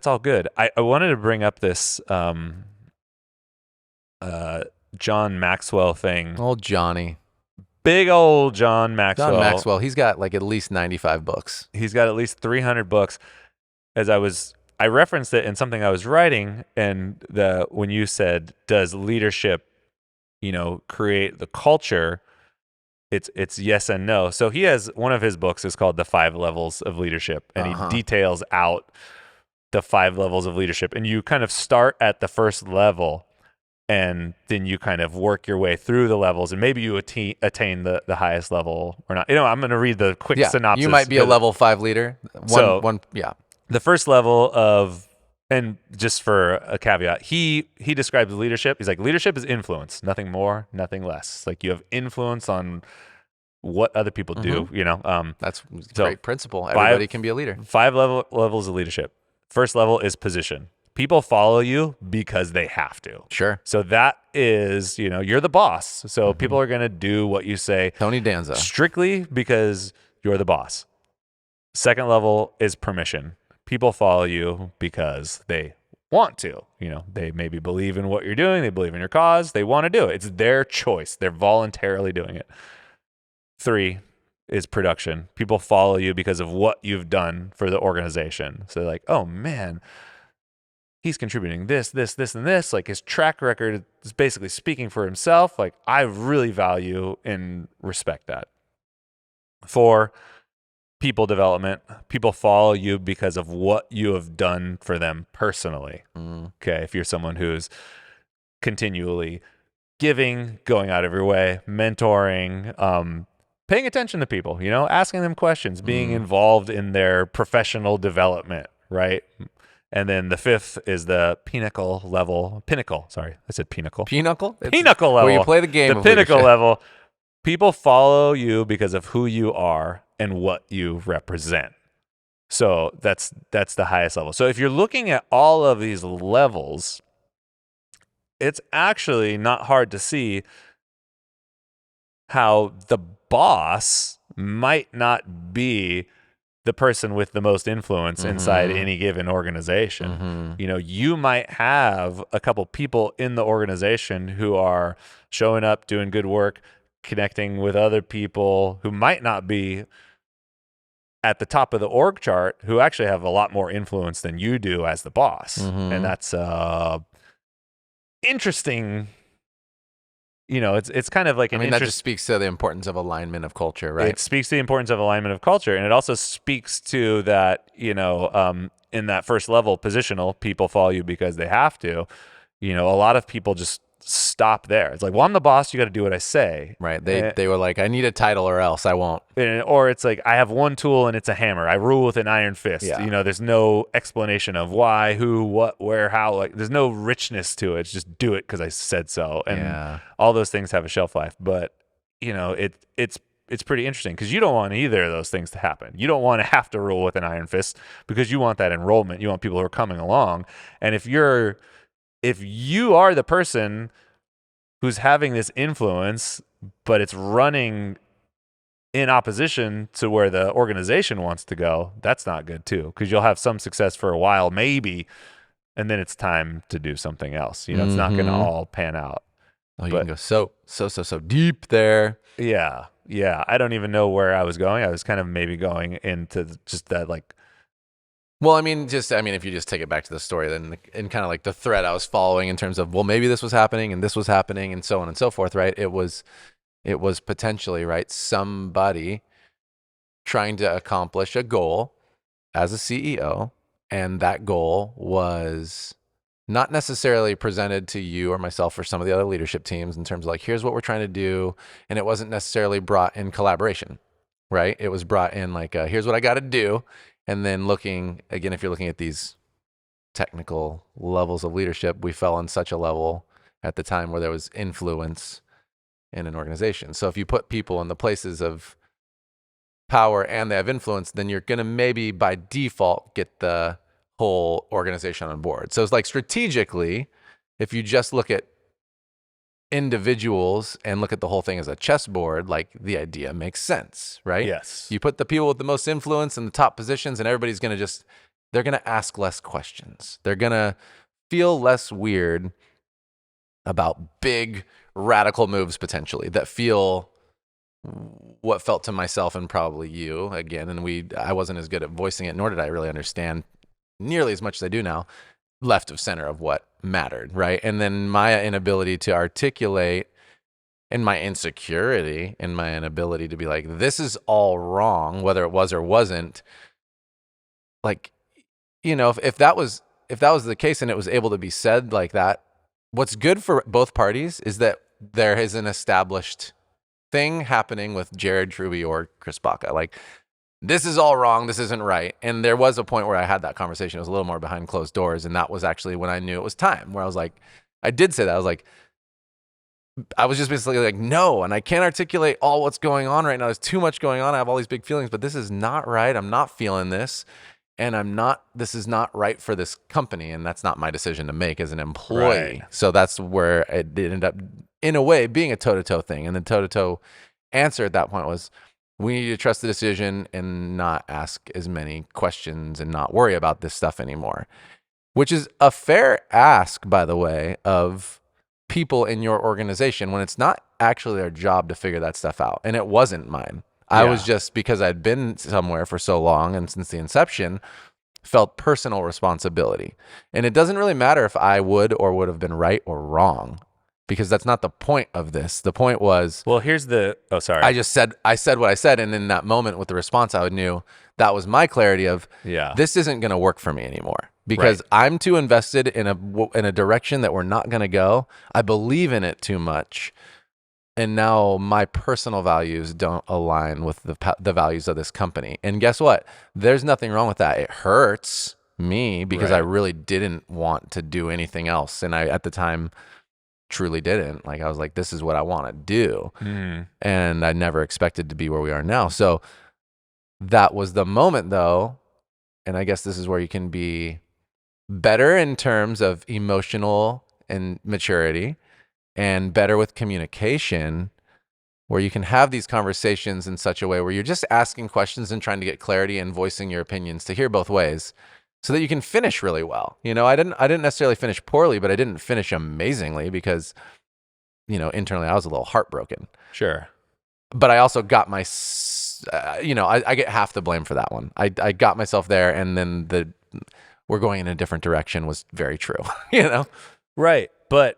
all good. I wanted to bring up this, John Maxwell thing. Old Johnny. Big old John Maxwell. John Maxwell. He's got like at least 95 books. He's got at least 300 books. I referenced it in something I was writing, and when you said, does leadership, create the culture? It's yes and no. So he has, one of his books is called The 5 Levels of Leadership, and he details out the 5 levels of leadership, and you kind of start at the first level, and then you kind of work your way through the levels, and maybe you attain the highest level or not. I'm going to read the quick synopsis. You might be a level 5 leader. The first level of, and just for a caveat, he describes leadership. He's like, leadership is influence, nothing more, nothing less. Like, you have influence on what other people do. That's a great principle. Everybody can be a leader. 5 levels of leadership. First level is position. People follow you because they have to. Sure. So that is, you're the boss. So people are going to do what you say. Tony Danza. Strictly because you're the boss. Second level is permission. People follow you because they want to. They maybe believe in what you're doing. They believe in your cause. They want to do it. It's their choice. They're voluntarily doing it. 3 is production. People follow you because of what you've done for the organization. So they're like, oh man, he's contributing this, and this. Like, his track record is basically speaking for himself. Like, I really value and respect that. 4, people development. People follow you because of what you have done for them personally. Okay, if you're someone who's continually giving, going out of your way, mentoring, paying attention to people, asking them questions, being involved in their professional development, right? And then the 5th is the pinnacle level. Sorry, I said pinnacle. Pinnacle? Pinnacle level. Where you play the game. The pinnacle level. People follow you because of who you are and what you represent. So that's the highest level. So if you're looking at all of these levels, it's actually not hard to see how the boss might not be the person with the most influence inside any given organization. You might have a couple people in the organization who are showing up, doing good work, connecting with other people who might not be at the top of the org chart, who actually have a lot more influence than you do as the boss. And that's interesting. It's kind of like that just speaks to the importance of alignment of culture, right? It speaks to the importance of alignment of culture, and it also speaks to that, in that first level, positional, people follow you because they have to. A lot of people just stop there. It's like, well, I'm the boss, you got to do what I say. Right. They were like, I need a title or else I won't. Or it's like, I have one tool and it's a hammer. I rule with an iron fist. Yeah. There's no explanation of why, who, what, where, how. Like, there's no richness to it. It's just do it because I said so. And all those things have a shelf life. But, it's pretty interesting because you don't want either of those things to happen. You don't want to have to rule with an iron fist because you want that enrollment. You want people who are coming along. And if you are the person who's having this influence, but it's running in opposition to where the organization wants to go, that's not good too, because you'll have some success for a while, maybe, and then it's time to do something else. It's not going to all pan out. Oh, you can go so deep there. Yeah. I don't even know where I was going. I was kind of maybe going into just that, like, well, if you just take it back to the story, then and kind of like the thread I was following in terms of, well, maybe this was happening and this was happening and so on and so forth, right? It was potentially, right, somebody trying to accomplish a goal as a CEO, and that goal was not necessarily presented to you or myself or some of the other leadership teams in terms of like, here's what we're trying to do, and it wasn't necessarily brought in collaboration, right? It was brought in like, here's what I got to do. And then looking, again, if you're looking at these technical levels of leadership, we fell on such a level at the time where there was influence in an organization. So if you put people in the places of power and they have influence, then you're going to maybe by default get the whole organization on board. So it's like strategically, if you just look at individuals and look at the whole thing as a chessboard, like the idea makes sense, right? Yes. You put the people with the most influence in the top positions and everybody's going to they're going to ask less questions. They're going to feel less weird about big radical moves potentially that feel what felt to myself and probably you again. And I wasn't as good at voicing it, nor did I really understand nearly as much as I do now, left of center of what mattered, right? And then my inability to articulate and my insecurity and my inability to be like, this is all wrong, whether it was or wasn't, like, you know, if that was the case and it was able to be said like that, what's good for both parties is that there is an established thing happening with Jared Truby or Chris Baca. Like, this is all wrong. This isn't right. And there was a point where I had that conversation. It was a little more behind closed doors. And that was actually when I knew it was time, where I was like, I did say that. I was like, I was just basically like, no, and I can't articulate all what's going on right now. There's too much going on. I have all these big feelings, but this is not right. I'm not feeling this. And this is not right for this company. And that's not my decision to make as an employee. Right. So that's where it ended up, in a way, being a toe-to-toe thing. And the toe-to-toe answer at that point was, we need to trust the decision and not ask as many questions and not worry about this stuff anymore, which is a fair ask, by the way, of people in your organization when it's not actually their job to figure that stuff out. And it wasn't mine. I was just, because I'd been somewhere for so long and since the inception, felt personal responsibility. And it doesn't really matter if I would have been right or wrong, because that's not the point of this. The point was, Well, here's the, oh, sorry. I said what I said. And in that moment with the response, I knew that was my clarity of, this isn't going to work for me anymore, because I'm too invested in a direction that we're not going to go. I believe in it too much. And now my personal values don't align with the values of this company. And guess what? There's nothing wrong with that. It hurts me because I really didn't want to do anything else. And I, at the time, truly didn't. Like, I was like, this is what I want to do. And I never expected to be where we are now. So that was the moment, though. And I guess this is where you can be better in terms of emotional and maturity, and better with communication, where you can have these conversations in such a way where you're just asking questions and trying to get clarity and voicing your opinions to hear both ways, so that you can finish really well. You know, I didn't necessarily finish poorly, but I didn't finish amazingly because, you know, internally I was a little heartbroken. Sure. But I also got I get half the blame for that one. I got myself there, and then we're going in a different direction was very true, you know? Right. But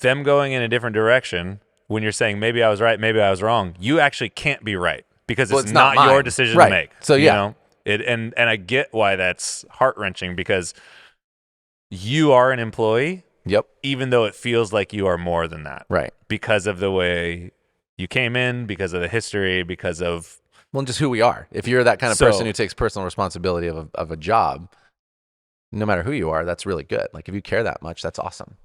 them going in a different direction, when you're saying maybe I was right, maybe I was wrong, you actually can't be right, because it's not your decision to make. So you know? And I get why that's heart-wrenching, because you are an employee. Yep. Even though it feels like you are more than that. Right. Because of the way you came in, because of the history, because of... Well, just who we are. If you're that kind of person who takes personal responsibility of a job, no matter who you are, that's really good. Like, if you care that much, that's awesome.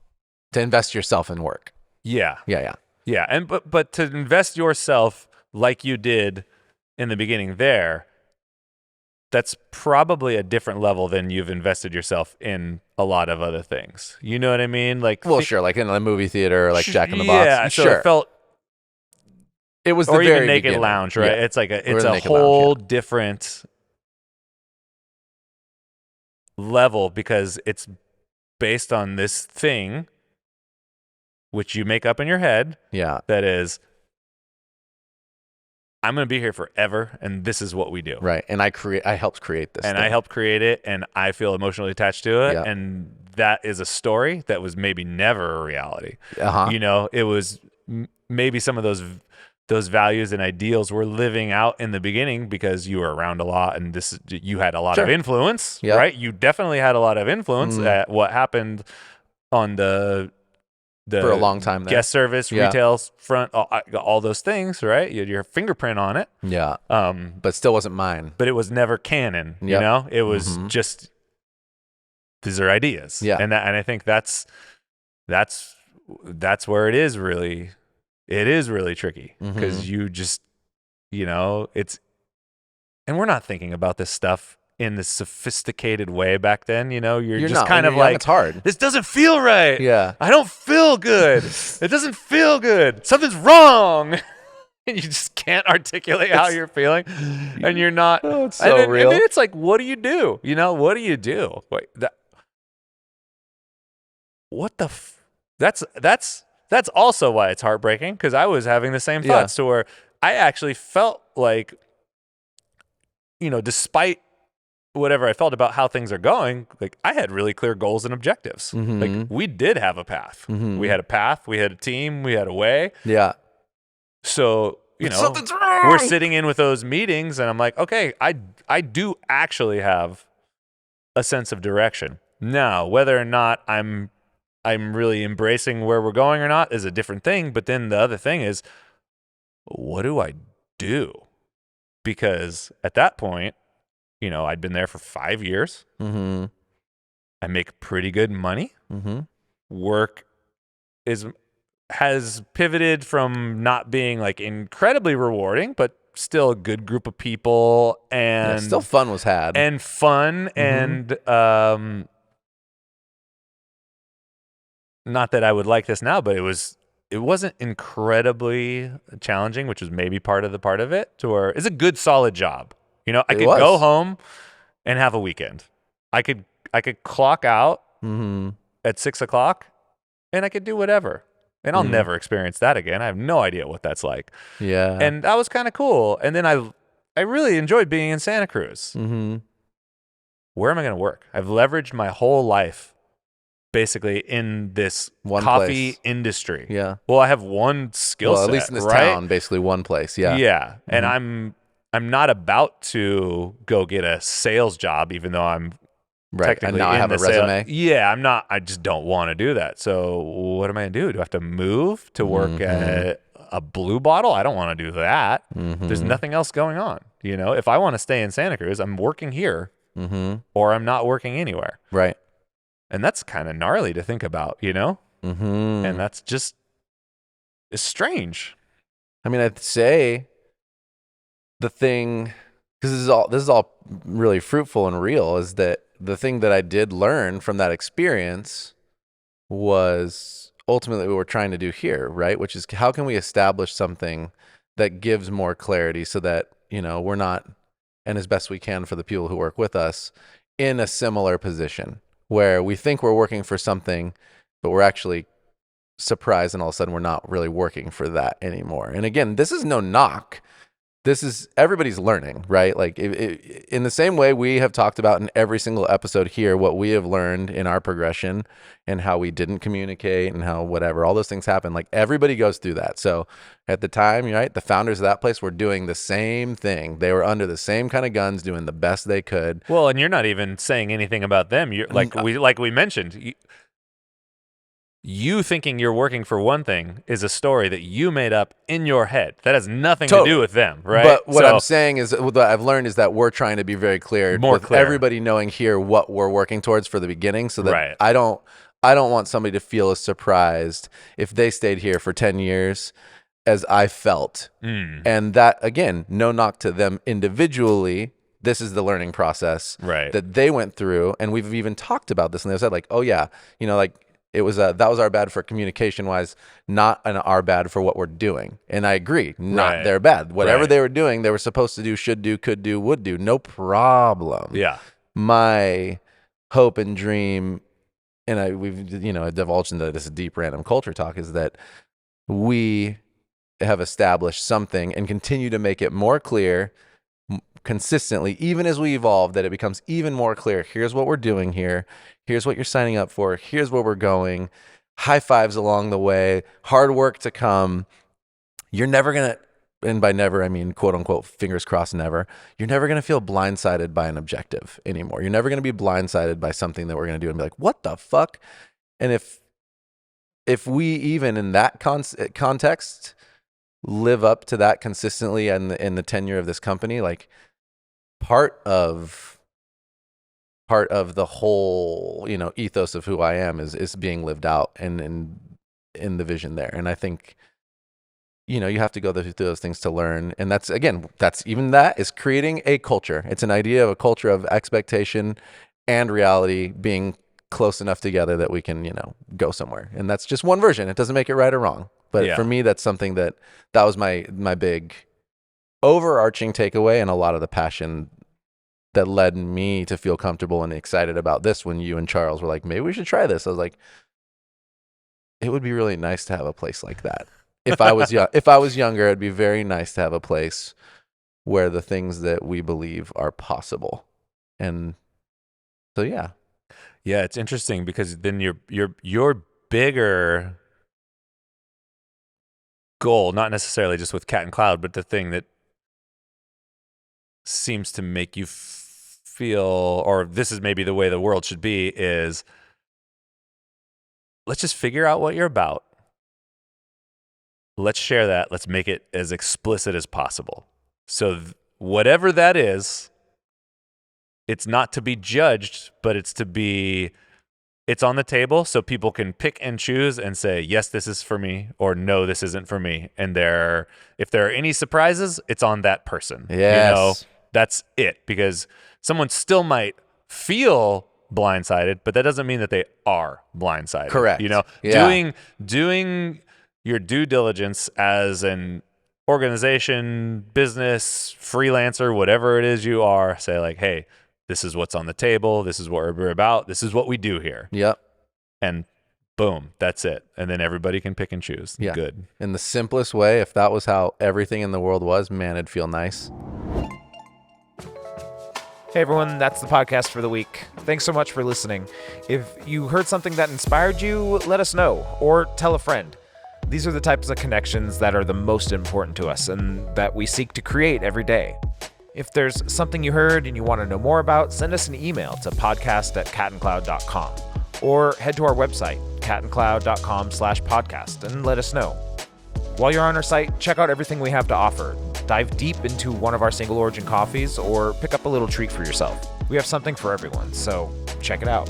To invest yourself in work. Yeah. Yeah. And but to invest yourself like you did in the beginning there, that's probably a different level than you've invested yourself in a lot of other things. You know what I mean? Like, well, sure, like in a movie theater, like Jack in the Box. Yeah, so sure. it felt... It was or the even very Naked beginning. Lounge, right? Yeah. It's like Or it's the a Naked whole Lounge, different level, because it's based on this thing which you make up in your head. Yeah. That is, I'm going to be here forever, and this is what we do. Right. And I helped create this. And thing. I helped create it, and I feel emotionally attached to it. Yeah. And that is a story that was maybe never a reality. Uh-huh. You know, it was maybe some of those values and ideals were living out in the beginning because you were around a lot, and you had a lot of influence, right? You definitely had a lot of influence at what happened on the for a long time there. Guest service, retail front, all those things, right? You had your fingerprint on it. Yeah. But still wasn't mine. But it was never canon, you know? It was just, these are ideas. Yeah. And I think that's where it is really tricky, because you just, you know, and we're not thinking about this stuff in this sophisticated way back then, you know, you're just not. kind When of you're young, like, it's hard. this doesn't feel right. Yeah. I don't feel good. It doesn't feel good. Something's wrong. And you just can't articulate how you're feeling, and you're not. Oh, it's so real. And then it's like, what do you do? You know, what do you do? Wait, that's also why it's heartbreaking, because I was having the same thoughts to where I actually felt like, you know, despite whatever I felt about how things are going, like I had really clear goals and objectives. Like we did have a path. We had a path, we had a team, we had a way. Yeah. So, you know, something's wrong. we're sitting in with those meetings, and I'm like, okay, I do actually have a sense of direction. Now, whether or not I'm really embracing where we're going or not is a different thing. But then the other thing is, what do I do? Because at that point, I'd been there for 5 years. Mm-hmm. I make pretty good money. Mm-hmm. Work has pivoted from not being like incredibly rewarding, but still a good group of people, and still fun was had, and fun, and not that I would like this now, but it wasn't incredibly challenging, which was maybe part of it. To where it's a good solid job. I could go home and have a weekend. I could clock out at 6 o'clock, and I could do whatever. And I'll never experience that again. I have no idea what that's like. Yeah. And that was kind of cool. And then I really enjoyed being in Santa Cruz. Mm-hmm. Where am I going to work? I've leveraged my whole life basically in this coffee industry. Yeah. Well, I have one skill set, at least in this right? town, basically one place. Yeah. Yeah. And I'm not about to go get a sales job, even though I'm technically and now I have a resume. Yeah, I'm not. I just don't want to do that. So what am I gonna do? Do I have to move to work at a Blue Bottle? I don't want to do that. There's nothing else going on. If I want to stay in Santa Cruz, I'm working here, or I'm not working anywhere. Right. And that's kind of gnarly to think about, And that's just it's strange. I mean, I'd say the thing, because this is all really fruitful and real, is that the thing that I did learn from that experience was ultimately what we're trying to do here, right? Which is, how can we establish something that gives more clarity so that, we're not, and as best we can for the people who work with us, in a similar position where we think we're working for something, but we're actually surprised and all of a sudden we're not really working for that anymore. And again, this is no knock. This is, everybody's learning, right? Like in the same way we have talked about in every single episode here, what we have learned in our progression and how we didn't communicate and how whatever, all those things happen. Like everybody goes through that. So at the time, right, the founders of that place were doing the same thing. They were under the same kind of guns, doing the best they could. Well, and you're not even saying anything about them. You're like we mentioned. You thinking you're working for one thing is a story that you made up in your head. That has nothing to do with them, right? But what I'm saying is, what I've learned is that we're trying to be very clear, everybody knowing here what we're working towards for the beginning, so that I don't want somebody to feel as surprised if they stayed here for 10 years as I felt. And that, again, no knock to them individually. This is the learning process that they went through, and we've even talked about this, and they said like, oh yeah, it was that was our bad for communication wise, not an our bad for what we're doing. And I agree, not their bad. Whatever they were doing, they were supposed to do, should do, could do, would do, no problem. Yeah. My hope and dream, and we've divulged into this deep random culture talk, is that we have established something and continue to make it more clear consistently, even as we evolve, that it becomes even more clear. Here's what we're doing here. Here's what you're signing up for. Here's where we're going. High fives along the way. Hard work to come. You're never going to, and by never, I mean, quote unquote, fingers crossed, never. You're never going to feel blindsided by an objective anymore. You're never going to be blindsided by something that we're going to do and be like, what the fuck? And if we even in that context live up to that consistently in the tenure of this company, like part of the whole, ethos of who I am is being lived out and in the vision there. And I think, you have to go through those things to learn. And that's is creating a culture. It's an idea of a culture of expectation and reality being close enough together that we can, go somewhere. And that's just one version. It doesn't make it right or wrong. But for me, that's something that was my big overarching takeaway, and a lot of the passion that led me to feel comfortable and excited about this when you and Charles were like, maybe we should try this. I was like, it would be really nice to have a place like that. If I was younger, it'd be very nice to have a place where the things that we believe are possible. And so, yeah. Yeah, it's interesting because then your bigger goal, not necessarily just with Cat and Cloud, but the thing that seems to make you feel, or this is maybe the way the world should be, is let's just figure out what you're about. Let's share that. Let's make it as explicit as possible. So whatever that is, it's not to be judged, but it's on the table so people can pick and choose and say, yes, this is for me, or no, this isn't for me. And if there are any surprises, it's on that person. Yes. That's it, because someone still might feel blindsided, but that doesn't mean that they are blindsided. Correct. Yeah. Doing your due diligence as an organization, business, freelancer, whatever it is you are, say like, hey, this is what's on the table. This is what we're about. This is what we do here. Yep. And boom, that's it. And then everybody can pick and choose. Yeah. Good. In the simplest way, if that was how everything in the world was, man, it'd feel nice. Hey everyone, that's the podcast for the week. Thanks so much for listening. If you heard something that inspired you, let us know, or tell a friend. These are the types of connections that are the most important to us and that we seek to create every day. If there's something you heard and you want to know more about, send us an email to podcast@catandcloud.com or head to our website, catandcloud.com/podcast, and let us know. While you're on our site, check out everything we have to offer. Dive deep into one of our single origin coffees or pick up a little treat for yourself. We have something for everyone, so check it out.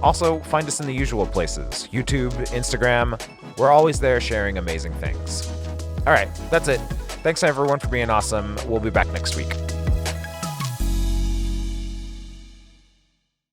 Also, find us in the usual places, YouTube, Instagram. We're always there sharing amazing things. All right, that's it. Thanks everyone for being awesome. We'll be back next week.